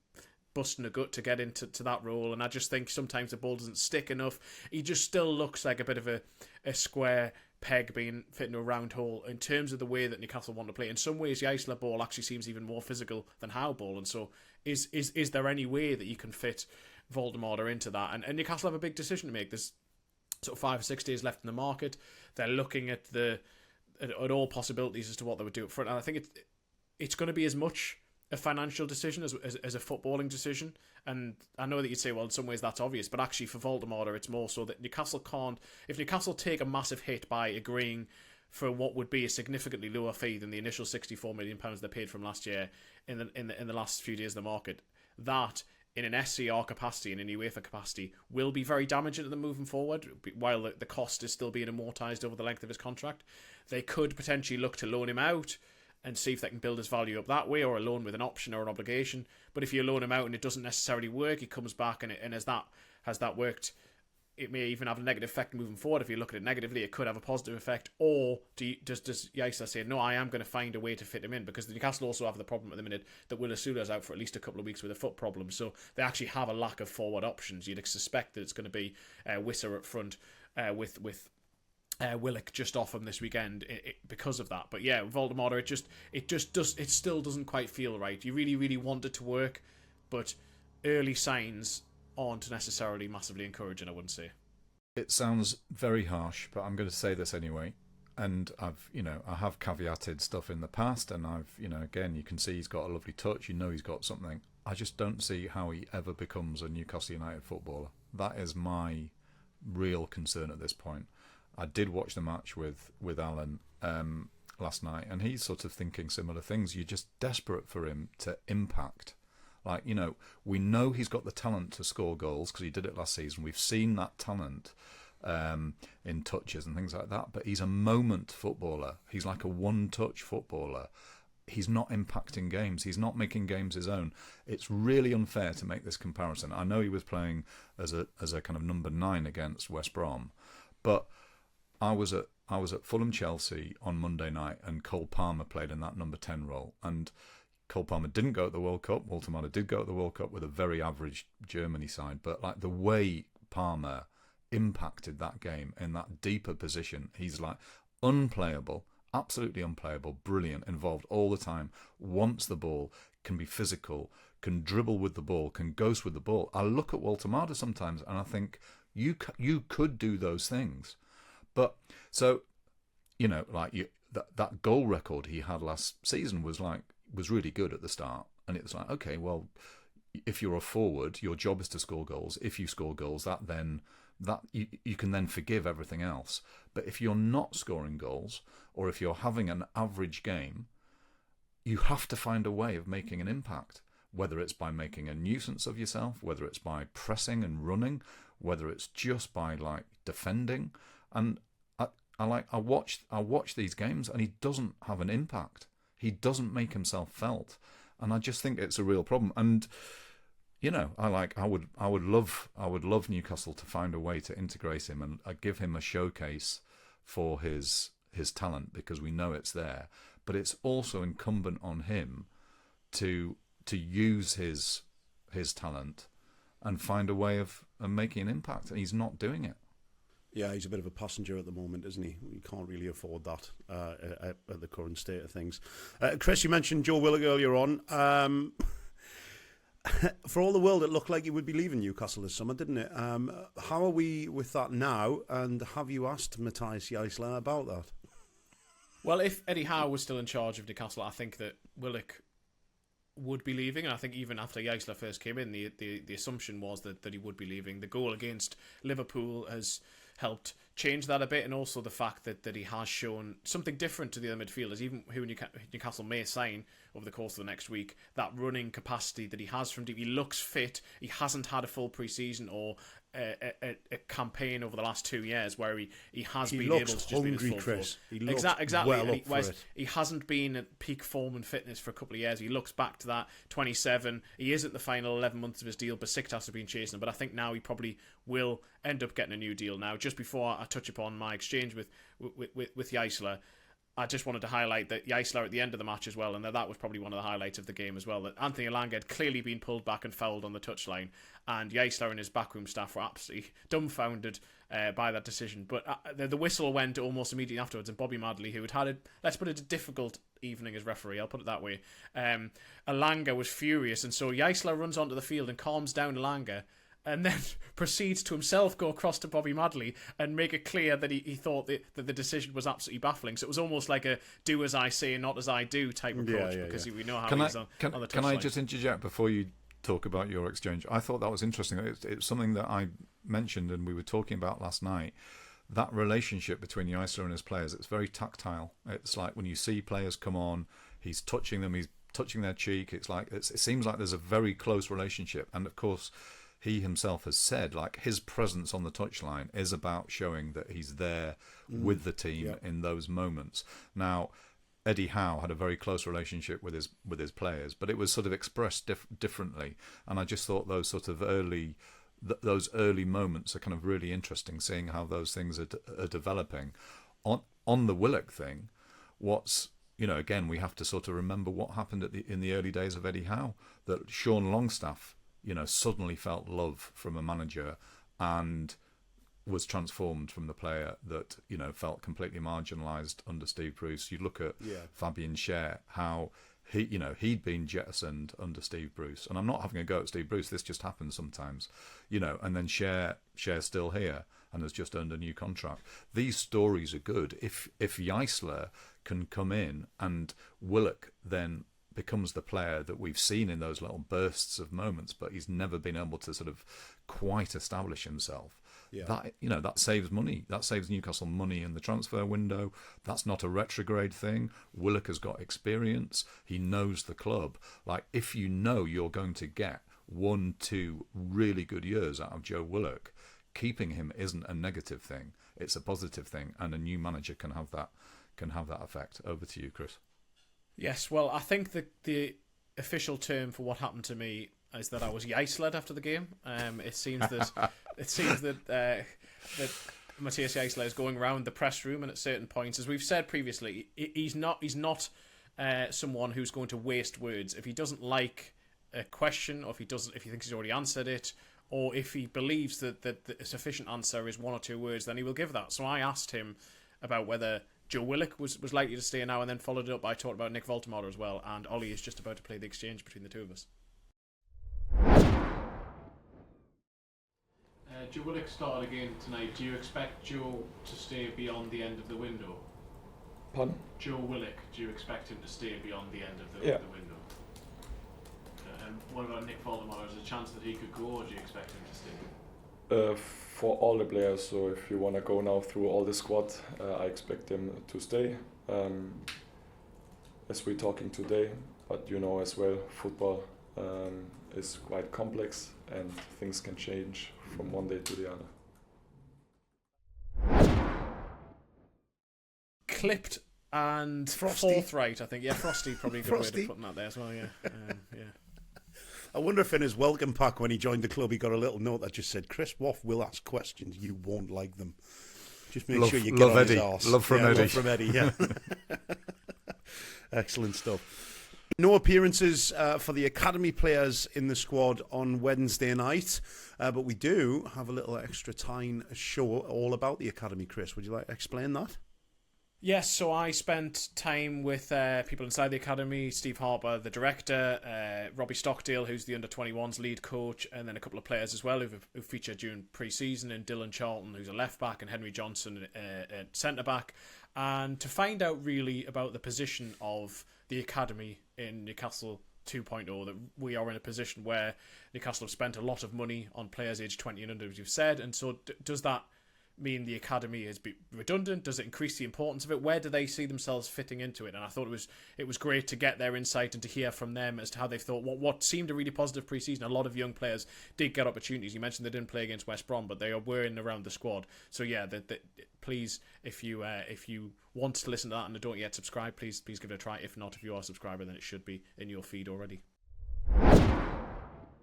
busting a gut to get into that role, and I just think sometimes the ball doesn't stick enough. He just still looks like a bit of a square peg being fit into a round hole in terms of the way that Newcastle want to play. In some ways, the Iceland ball actually seems even more physical than Howe ball, and so is there any way that you can fit Voldemort into that? And Newcastle have a big decision to make. There's sort of 5 or 6 days left in the market. They're looking at at all possibilities as to what they would do up front, and I think it's going to be as much a financial decision as a footballing decision. And I know that you'd say, well, in some ways that's obvious, but actually for Voldemort, it's more so that Newcastle can't... If Newcastle take a massive hit by agreeing for what would be a significantly lower fee than the initial £64 million they paid from last year in the last few days of the market, that in an SCR capacity and an UEFA capacity will be very damaging to them moving forward, while the cost is still being amortised over the length of his contract. They could potentially look to loan him out and see if they can build his value up that way, or a loan with an option or an obligation. But if you loan him out and it doesn't necessarily work, he comes back, and has that worked, it may even have a negative effect moving forward. If you look at it negatively, it could have a positive effect. Or does Jaisse say, no, I am going to find a way to fit him in? Because the Newcastle also have the problem at the minute that Will Asula's out for at least a couple of weeks with a foot problem, so they actually have a lack of forward options. You'd suspect that it's going to be Wissa up front with Willock just off him this weekend because of that. But yeah, Voldemort, it still doesn't quite feel right. You really, really want it to work, but early signs aren't necessarily massively encouraging, I wouldn't say. It sounds very harsh, but I'm going to say this anyway. And I have caveated stuff in the past, and again, you can see he's got a lovely touch. He's got something. I just don't see how he ever becomes a Newcastle United footballer. That is my real concern at this point. I did watch the match with Alan last night, and he's sort of thinking similar things. You're just desperate for him to impact. Like, we know he's got the talent to score goals because he did it last season. We've seen that talent in touches and things like that, but he's a moment footballer. He's like a one-touch footballer, he's not impacting games. He's not making games his own. It's really unfair to make this comparison. I know he was playing as a kind of number 9 against West Brom, but I was at Fulham Chelsea on Monday night, and Cole Palmer played in that number 10 role. And Cole Palmer didn't go at the World Cup. Walter Marder did go at the World Cup with a very average Germany side, but like the way Palmer impacted that game in that deeper position, he's like unplayable. Absolutely unplayable, brilliant, involved all the time, wants the ball, can be physical, can dribble with the ball, can ghost with the ball. I look at Walter Marder sometimes and I think, you could do those things. But, so, like that goal record he had last season was really good at the start. And it was like, okay, well, if you're a forward, your job is to score goals. If you score goals, you can then forgive everything else. But if you're not scoring goals, or if you're having an average game, you have to find a way of making an impact, whether it's by making a nuisance of yourself, whether it's by pressing and running, whether it's just by like defending. And I watch these games and he doesn't have an impact. He doesn't make himself felt. And I just think it's a real problem. And I would love Newcastle to find a way to integrate him and give him a showcase for his talent, because we know it's there. But it's also incumbent on him to use his talent and find a way of making an impact, and he's not doing it. Yeah, he's a bit of a passenger at the moment, isn't he? You can't really afford that at the current state of things. Chris, you mentioned Joe Willock earlier on. For all the world, it looked like he would be leaving Newcastle this summer, didn't it? How are we with that now? And have you asked Matthias Jaisse about that? Well, if Eddie Howe was still in charge of Newcastle, I think that Willock would be leaving. And I think even after Jaisse first came in, the assumption was that he would be leaving. The goal against Liverpool has helped change that a bit, and also the fact that he has shown something different to the other midfielders, even who Newcastle may sign over the course of the next week. That running capacity that he has from deep, he looks fit. He hasn't had a full pre-season or a campaign over the last 2 years where he has been able to just be his full Chris. He looks exactly. Well up for it. He hasn't been at peak form and fitness for a couple of years. He looks back to that 27. He is at the final 11 months of his deal. Besiktas have been chasing him, but I think now he probably will end up getting a new deal. Now, just before I touch upon my exchange with Jaisse, I just wanted to highlight that Jaisse at the end of the match as well, and that was probably one of the highlights of the game as well, that Anthony Elanga had clearly been pulled back and fouled on the touchline, and Jaisse and his backroom staff were absolutely dumbfounded by that decision. But the whistle went almost immediately afterwards, and Bobby Madley, who had let's put it, a difficult evening as referee, I'll put it that way, Elanga was furious, and so Jaisse runs onto the field and calms down Elanga, and then proceeds to himself go across to Bobby Madley and make it clear that he thought that the decision was absolutely baffling. So it was almost like a do as I say, not as I do type approach, because we know how he's on the touchline. Can I just interject before you talk about your exchange? I thought that was interesting. It's something that I mentioned and we were talking about last night. That relationship between Jaisse and his players, it's very tactile. It's like when you see players come on, he's touching them, he's touching their cheek. It's like it seems like there's a very close relationship. And of course, he himself has said, like, his presence on the touchline is about showing that he's there with the team in those moments. Now, Eddie Howe had a very close relationship with his players, but it was sort of expressed differently. And I just thought those sort of early moments are kind of really interesting, seeing how those things are developing. On the Willock thing, again, we have to sort of remember what happened in the early days of Eddie Howe, that Sean Longstaff, suddenly felt love from a manager and was transformed from the player that, felt completely marginalised under Steve Bruce. You look at Fabian Schär, how he'd been jettisoned under Steve Bruce. And I'm not having a go at Steve Bruce, this just happens sometimes, and then Schär's still here and has just earned a new contract. These stories are good. If Jaisse can come in and Willock then becomes the player that we've seen in those little bursts of moments, but he's never been able to sort of quite establish himself. That saves money. That saves Newcastle money in the transfer window. That's not a retrograde thing. Willock has got experience. He knows the club. Like, if you know you're going to get 1-2 really good years out of Joe Willock, keeping him isn't a negative thing. It's a positive thing, and a new manager can have that effect. Over to you, Chris. Yes, well, I think the official term for what happened to me is that I was Jaisse-led after the game. It seems that that Matthias Jaisse is going around the press room, and at certain points, as we've said previously, he's not someone who's going to waste words. If he doesn't like a question, or if he thinks he's already answered it, or if he believes that a sufficient answer is one or two words, then he will give that. So I asked him about whether Joe Willock was likely to stay now, and then followed it up by talking about Nick Voltemade as well, and Ollie is just about to play the exchange between the two of us. Joe Willock started again tonight. Do you expect Joe to stay beyond the end of the window? Pardon? Joe Willock, do you expect him to stay beyond the end of the window? And what about Nick Voltemade? Is there a chance that he could go, or do you expect him to stay? For all the players, so if you want to go now through all the squad, I expect them to stay. As we're talking today, but you know as well, football is quite complex and things can change from one day to the other. Clipped and Frosty. forthright, I think. Yeah, Frosty probably a good way of putting that there as well, yeah. Yeah. I wonder if in his welcome pack when he joined the club he got a little note that just said, Chris Woff will ask questions, you won't like them. Just make sure you get on his arse. Love from Eddie. Love from Eddie, yeah. Excellent stuff. No appearances for the academy players in the squad on Wednesday night, but we do have a little extra Tyne show all about the academy. Chris, would you like to explain that? Yes, so I spent time with people inside the academy, Steve Harper, the director, Robbie Stockdale, who's the under-21s lead coach, and then a couple of players as well who featured during pre-season, and Dylan Charlton, who's a left-back, and Henry Johnson at centre-back, and to find out really about the position of the academy in Newcastle 2.0, that we are in a position where Newcastle have spent a lot of money on players aged 20 and under, as you've said, and so does that mean the academy is redundant? Does it increase the importance of it? Where do they see themselves fitting into it? And I thought it was great to get their insight and to hear from them as to how they thought what seemed a really positive pre-season. A lot of young players did get opportunities. You mentioned they didn't play against West Brom, but they were in and around the squad. So yeah, please, if you want to listen to that and don't yet subscribe, please give it a try. If not, if you are a subscriber, then it should be in your feed already.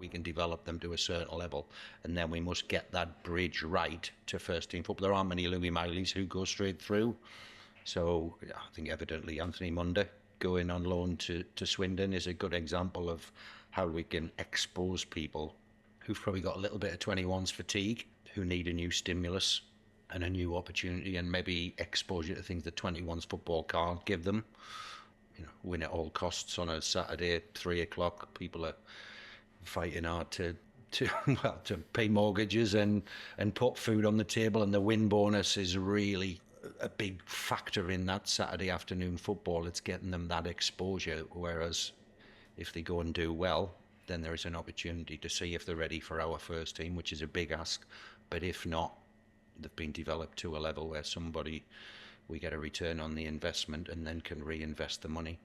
We can develop them to a certain level, and then we must get that bridge right to first team football. There aren't many Louis Mileys who go straight through, so I think evidently Anthony Munday going on loan to Swindon is a good example of how we can expose people who've probably got a little bit of 21s fatigue, who need a new stimulus and a new opportunity, and maybe exposure to things that 21s football can't give them. You know, win at all costs on a Saturday at 3 o'clock. People are fighting hard to pay mortgages and put food on the table, and the win bonus is really a big factor in that Saturday afternoon football. It's getting them that exposure, whereas if they go and do well, then there is an opportunity to see if they're ready for our first team, which is a big ask. But if not, they've been developed to a level where we get a return on the investment and then can reinvest the money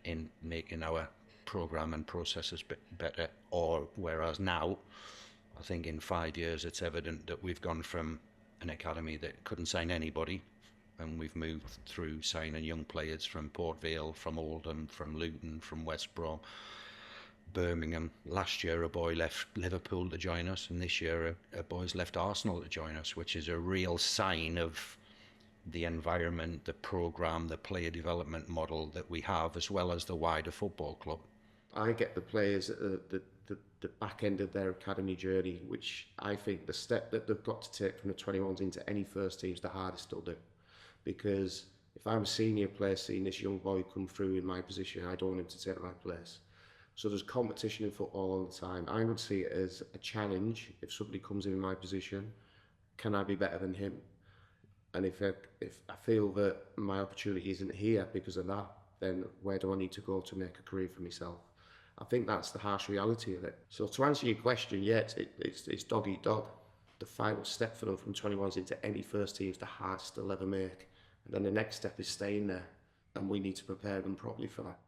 in making our program and processes better. Or whereas now, I think in 5 years it's evident that we've gone from an academy that couldn't sign anybody, and we've moved through signing young players from Port Vale, from Oldham, from Luton, from West Brom, Birmingham. Last year a boy left Liverpool to join us, and this year a boy's left Arsenal to join us, which is a real sign of the environment, the program, the player development model that we have, as well as the wider football club. I get the players at the back end of their academy journey, which I think the step that they've got to take from the 21s into any first team is the hardest they'll do. Because if I'm a senior player seeing this young boy come through in my position, I don't want him to take my place. So there's competition in football all the time. I would see it as a challenge. If somebody comes in my position, can I be better than him? And if I feel that my opportunity isn't here because of that, then where do I need to go to make a career for myself? I think that's the harsh reality of it. So to answer your question, yeah, it's dog eat dog. The final step for them from 21s into any first team is the hardest they'll ever make. And then the next step is staying there, and we need to prepare them properly for that.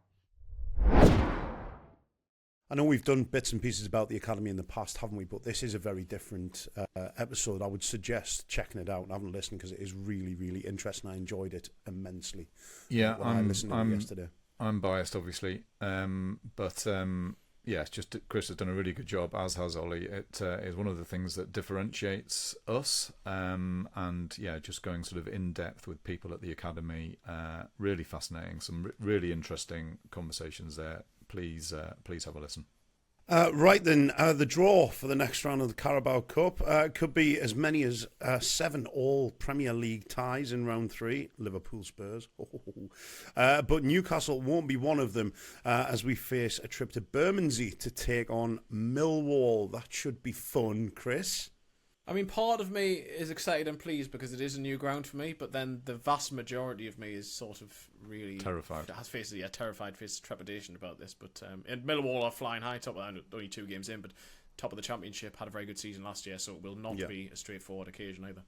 I know we've done bits and pieces about the academy in the past, haven't we? But this is a very different episode. I would suggest checking it out and having a listen, because it is really, really interesting. I enjoyed it immensely. Yeah, I listened to it yesterday. I'm biased, obviously, but yeah, it's just Chris has done a really good job, as has Ollie. It is one of the things that differentiates us, and yeah, just going sort of in depth with people at the academy, really fascinating. Some really interesting conversations there. Please have a listen. Right then, the draw for the next round of the Carabao Cup could be as many as 7 all Premier League ties in round 3. Liverpool Spurs. But Newcastle won't be one of them as we face a trip to Bermondsey to take on Millwall. That should be fun, Chris. I mean, part of me is excited and pleased because it is a new ground for me, but then the vast majority of me is sort of really terrified. Terrified, faces trepidation about this. But and Millwall are flying high, top of only 2 games in, but top of the Championship, had a very good season last year, so it will not be a straightforward occasion either.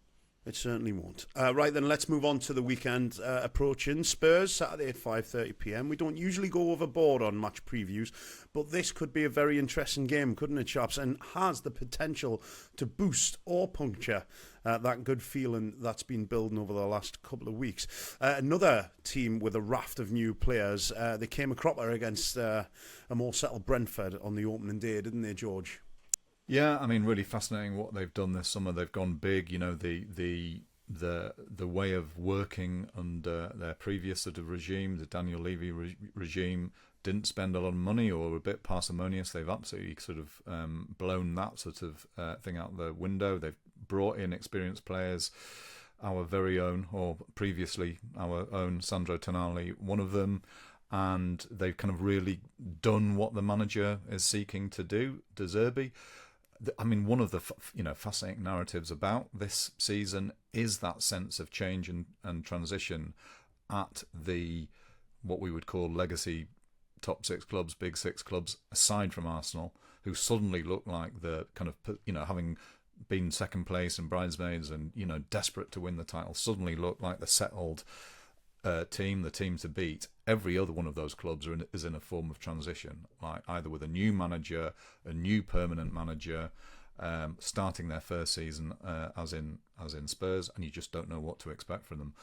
It certainly won't. Right then, let's move on to the weekend approaching. Spurs, Saturday at 5:30pm. We don't usually go overboard on match previews, but this could be a very interesting game, couldn't it, chaps? And has the potential to boost or puncture that good feeling that's been building over the last couple of weeks. Another team with a raft of new players. They came a cropper against a more settled Brentford on the opening day, didn't they, George? Yeah, I mean, really fascinating what they've done this summer. They've gone big. You know, the way of working under their previous sort of regime, the Daniel Levy regime, didn't spend a lot of money or were a bit parsimonious. They've absolutely sort of blown that sort of thing out the window. They've brought in experienced players. Our very own, or previously our own, Sandro Tonali, one of them. And they've kind of really done what the manager is seeking to do, De Zerbi. I mean, one of the fascinating narratives about this season is that sense of change and transition at the what we would call legacy top 6 clubs, big 6 clubs, aside from Arsenal, who suddenly look like the kind of, having been second place and bridesmaids and, desperate to win the title, suddenly look like the settled team, the team to beat. Every other one of those clubs is in a form of transition, like either with a new manager, a new permanent manager, starting their first season as in Spurs, and you just don't know what to expect from them.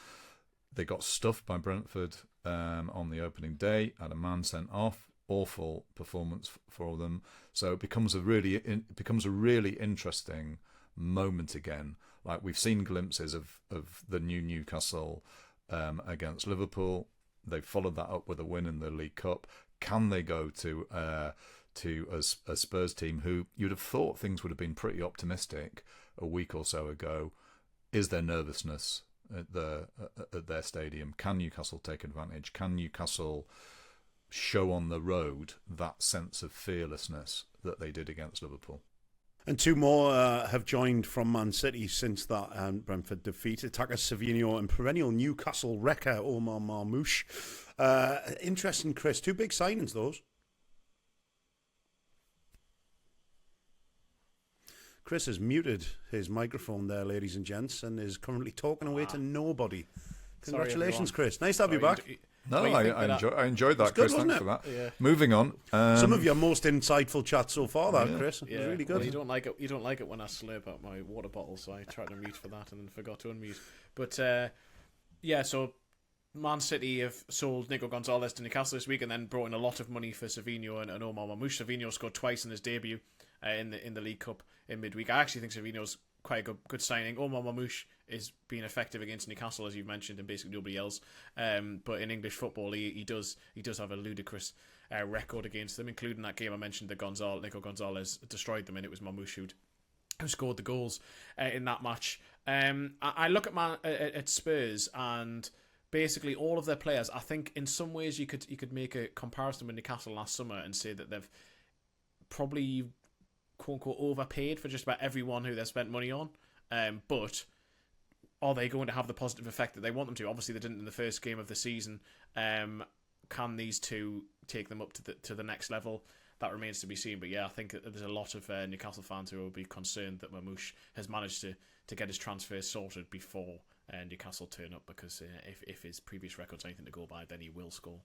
They got stuffed by Brentford on the opening day, had a man sent off. Awful performance for them. So it becomes a really interesting moment again. Like we've seen glimpses of the new Newcastle against Liverpool. They've followed that up with a win in the League Cup. Can they go to a Spurs team who you'd have thought things would have been pretty optimistic a week or so ago? Is there nervousness at their stadium? Can Newcastle take advantage? Can Newcastle show on the road that sense of fearlessness that they did against Liverpool? And 2 more have joined from Man City since that Brentford defeat. Attacker Savino and perennial Newcastle wrecker Omar Marmoush. Interesting, Chris. 2 big signings, those. Chris has muted his microphone there, ladies and gents, and is currently talking away to nobody. Congratulations, Sorry, Chris. Nice to have you back. No, I enjoyed that, good, Chris. Thanks it? for that. Yeah. Moving on. Some of your most insightful chat so far, Chris. It was really good. Well, you don't like it. You don't like it when I slurp out my water bottle, so I tried to mute for that and then forgot to unmute. But so Man City have sold Nico Gonzalez to Newcastle this week, and then brought in a lot of money for Savino and Omar Marmoush. Savino scored twice in his debut in the League Cup in midweek. I actually think Savino's quite a good signing. Omar Marmoush is being effective against Newcastle, as you've mentioned, and basically nobody else. But in English football, he does have a ludicrous record against them, including that game I mentioned that Nico Gonzalez destroyed them, and it was Marmoush who scored the goals in that match. I look at Spurs, and basically all of their players, I think in some ways you could make a comparison with Newcastle last summer and say that they've probably quote-unquote overpaid for just about everyone who they've spent money on. But are they going to have the positive effect that they want them to? Obviously, they didn't in the first game of the season. Can these two take them up to the next level? That remains to be seen. But yeah, I think there's a lot of Newcastle fans who will be concerned that Marmoush has managed to get his transfer sorted before Newcastle turn up, because if his previous record's anything to go by, then he will score.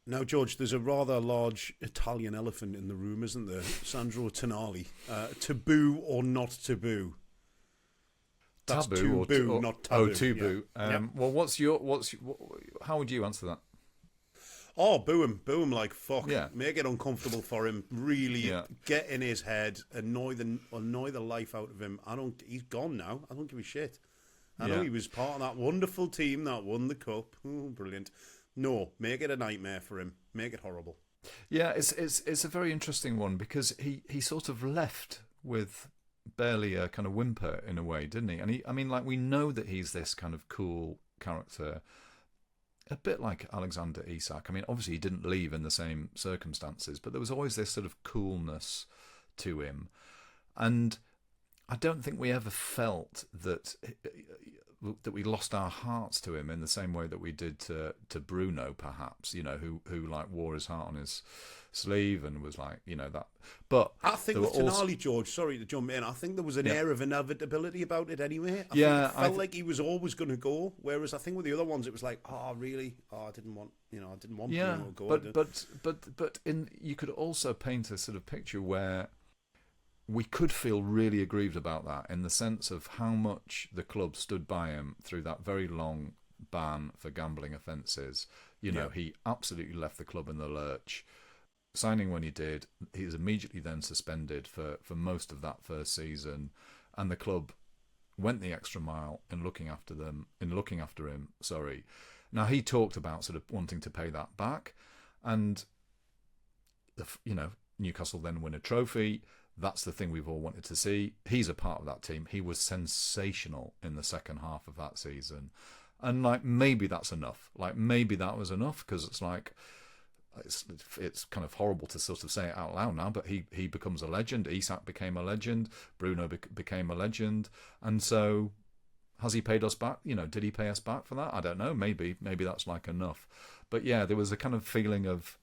Now, George, there's a rather large Italian elephant in the room, isn't there? Sandro Tonali. Taboo or not taboo? That's Taboo not taboo. Oh, taboo. Yeah. Well, how would you answer that? Oh, boo him like fuck. Yeah. Make it uncomfortable for him. Really get in his head, annoy the life out of him. He's gone now. I don't give a shit. I know he was part of that wonderful team that won the cup. Oh, brilliant. No, make it a nightmare for him. Make it horrible. Yeah, it's a very interesting one because he sort of left with barely a kind of whimper in a way, didn't he? And we know that he's this kind of cool character, a bit like Alexander Isak. I mean, obviously he didn't leave in the same circumstances, but there was always this sort of coolness to him. And I don't think we ever felt that we lost our hearts to him in the same way that we did to Bruno, perhaps, who like wore his heart on his sleeve and was like, that. But I think with Tonali, George, sorry to jump in, I think there was an air of inevitability about it anyway. I think it felt like he was always going to go, whereas I think with the other ones it was like, oh really? Oh, I didn't want Bruno to go. But you could also paint a sort of picture where we could feel really aggrieved about that in the sense of how much the club stood by him through that very long ban for gambling offences. He absolutely left the club in the lurch. Signing when he did, he was immediately then suspended for most of that first season, and the club went the extra mile in looking after him. Sorry. Now he talked about sort of wanting to pay that back, and Newcastle then win a trophy. That's the thing we've all wanted to see. He's a part of that team. He was sensational in the second half of that season. And maybe that's enough. Maybe that was enough, because it's it's kind of horrible to sort of say it out loud now, but he becomes a legend. Isak became a legend. Bruno became a legend. And so has he paid us back? Did he pay us back for that? I don't know. Maybe that's enough. But yeah, there was a kind of feeling of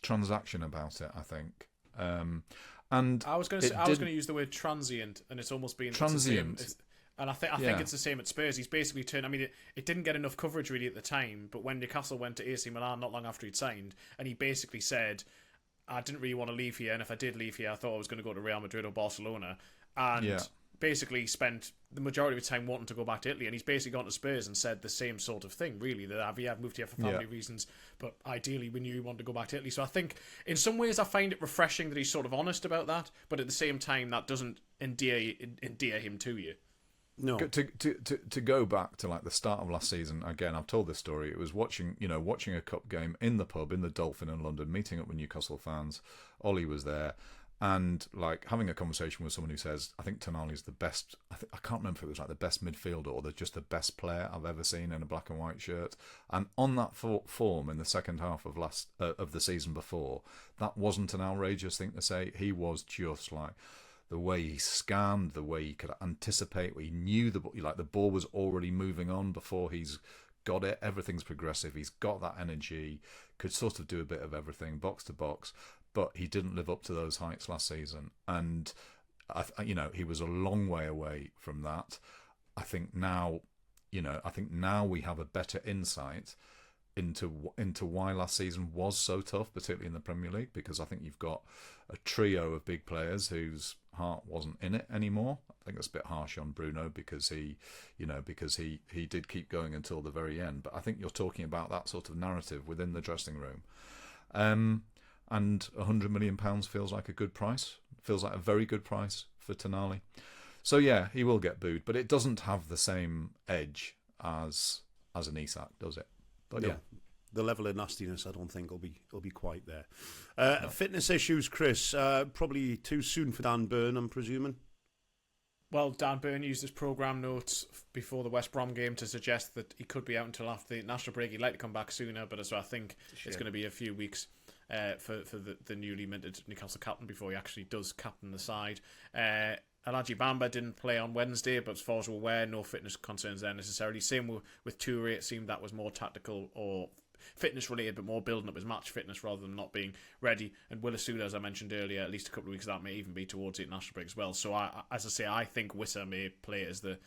transaction about it, I think. And I was going to use the word transient, and it's almost been transient. And I think it's the same at Spurs. He's basically turned. I mean, it didn't get enough coverage really at the time, but when Newcastle went to AC Milan not long after he'd signed, and he basically said, "I didn't really want to leave here, and if I did leave here, I thought I was going to go to Real Madrid or Barcelona," and basically spent the majority of his time wanting to go back to Italy, and he's basically gone to Spurs and said the same sort of thing, really, that I've moved here for family reasons, but ideally we knew he wanted to go back to Italy. So I think in some ways I find it refreshing that he's sort of honest about that, but at the same time that doesn't endear him to you. No. To go back to the start of last season, again, I've told this story. It was watching a cup game in the pub in the Dolphin in London, meeting up with Newcastle fans. Ollie was there, and having a conversation with someone who says, I think Tonali's the best. I can't remember if it was the best midfielder or just the best player I've ever seen in a black and white shirt. And on that form in the second half of the season before, that wasn't an outrageous thing to say. He was just the way he scanned, the way he could anticipate, he knew the ball was already moving on before he's got it. Everything's progressive. He's got that energy, could sort of do a bit of everything, box to box, but he didn't live up to those heights last season. And, he was a long way away from that. I think now we have a better insight into why last season was so tough, particularly in the Premier League, because I think you've got a trio of big players whose heart wasn't in it anymore. I think that's a bit harsh on Bruno because he did keep going until the very end. But I think you're talking about that sort of narrative within the dressing room. And £100 million feels like a good price. Feels like a very good price for Tonali. So yeah, he will get booed, but it doesn't have the same edge as an Isak, does it? But no. The level of nastiness, I don't think, will be quite there. No. Fitness issues, Chris. Probably too soon for Dan Burn, I'm presuming. Well, Dan Burn used his programme notes before the West Brom game to suggest that he could be out until after the national break. He'd like to come back sooner, but so I think it's going to be a few weeks for the newly minted Newcastle captain before he actually does captain the side. Alaji Bamba didn't play on Wednesday, but as far as we're aware, no fitness concerns there necessarily. Same with Toure, it seemed that was more tactical or fitness related, but more building up his match fitness rather than not being ready. And Willisuda, as I mentioned earlier, at least a couple of weeks, that may even be towards the international break as well. So I think Wissa may play as the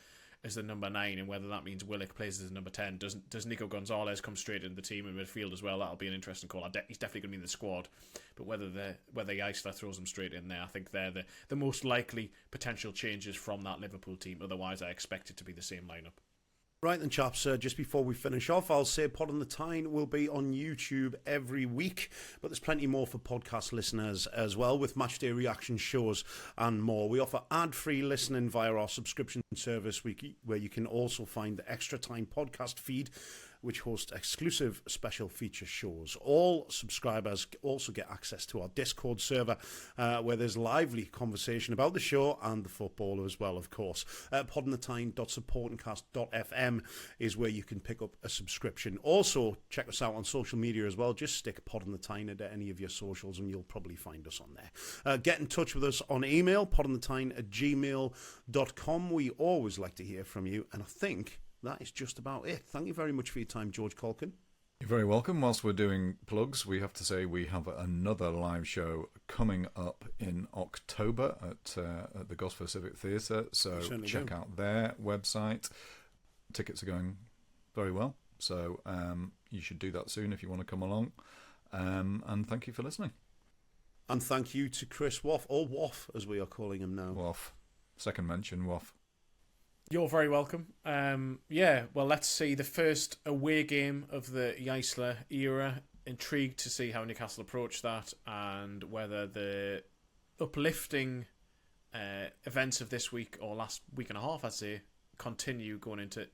number 9, and whether that means Willock plays as number 10. Does Nico Gonzalez come straight into the team in midfield as well? That'll be an interesting call. He's definitely going to be in the squad, but whether Jaisse throws him straight in there, I think they're the most likely potential changes from that Liverpool team. Otherwise, I expect it to be the same lineup. Right then, chaps, just before we finish off, I'll say Pod on the Tyne will be on YouTube every week, but there's plenty more for podcast listeners as well, with matchday reaction shows and more. We offer ad-free listening via our subscription service, where you can also find the Extra Time podcast feed, which hosts exclusive special feature shows. All subscribers also get access to our Discord server, where there's lively conversation about the show and the football as well, of course. podonthetyne.supportingcast.fm is where you can pick up a subscription. Also, check us out on social media as well. Just stick Pod on the Tyne into any of your socials and you'll probably find us on there. Get in touch with us on email, podonthetyne@gmail.com. We always like to hear from you, and I think that is just about it. Thank you very much for your time, George Colkin. You're very welcome. Whilst we're doing plugs, we have to say we have another live show coming up in October at the Gosford Civic Theatre, so check out their website. Tickets are going very well, so you should do that soon if you want to come along. And thank you for listening. And thank you to Chris Waff, or Waff as we are calling him now. Waff. Second mention, Waff. You're very welcome. Well, let's see the first away game of the Jaisse era. Intrigued to see how Newcastle approach that and whether the uplifting events of this week, or last week and a half, I'd say, continue going into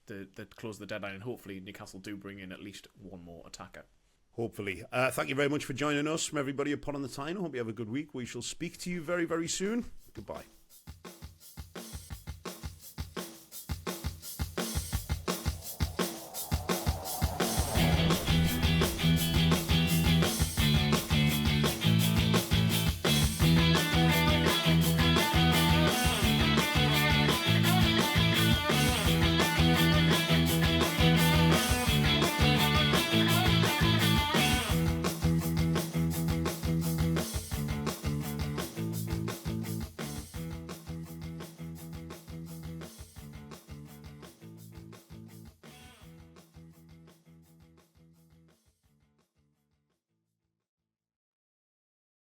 the close of the deadline, and hopefully Newcastle do bring in at least one more attacker. Hopefully. Thank you very much for joining us. From everybody at Pod on the Tyne, I hope you have a good week. We shall speak to you very, very soon. Goodbye.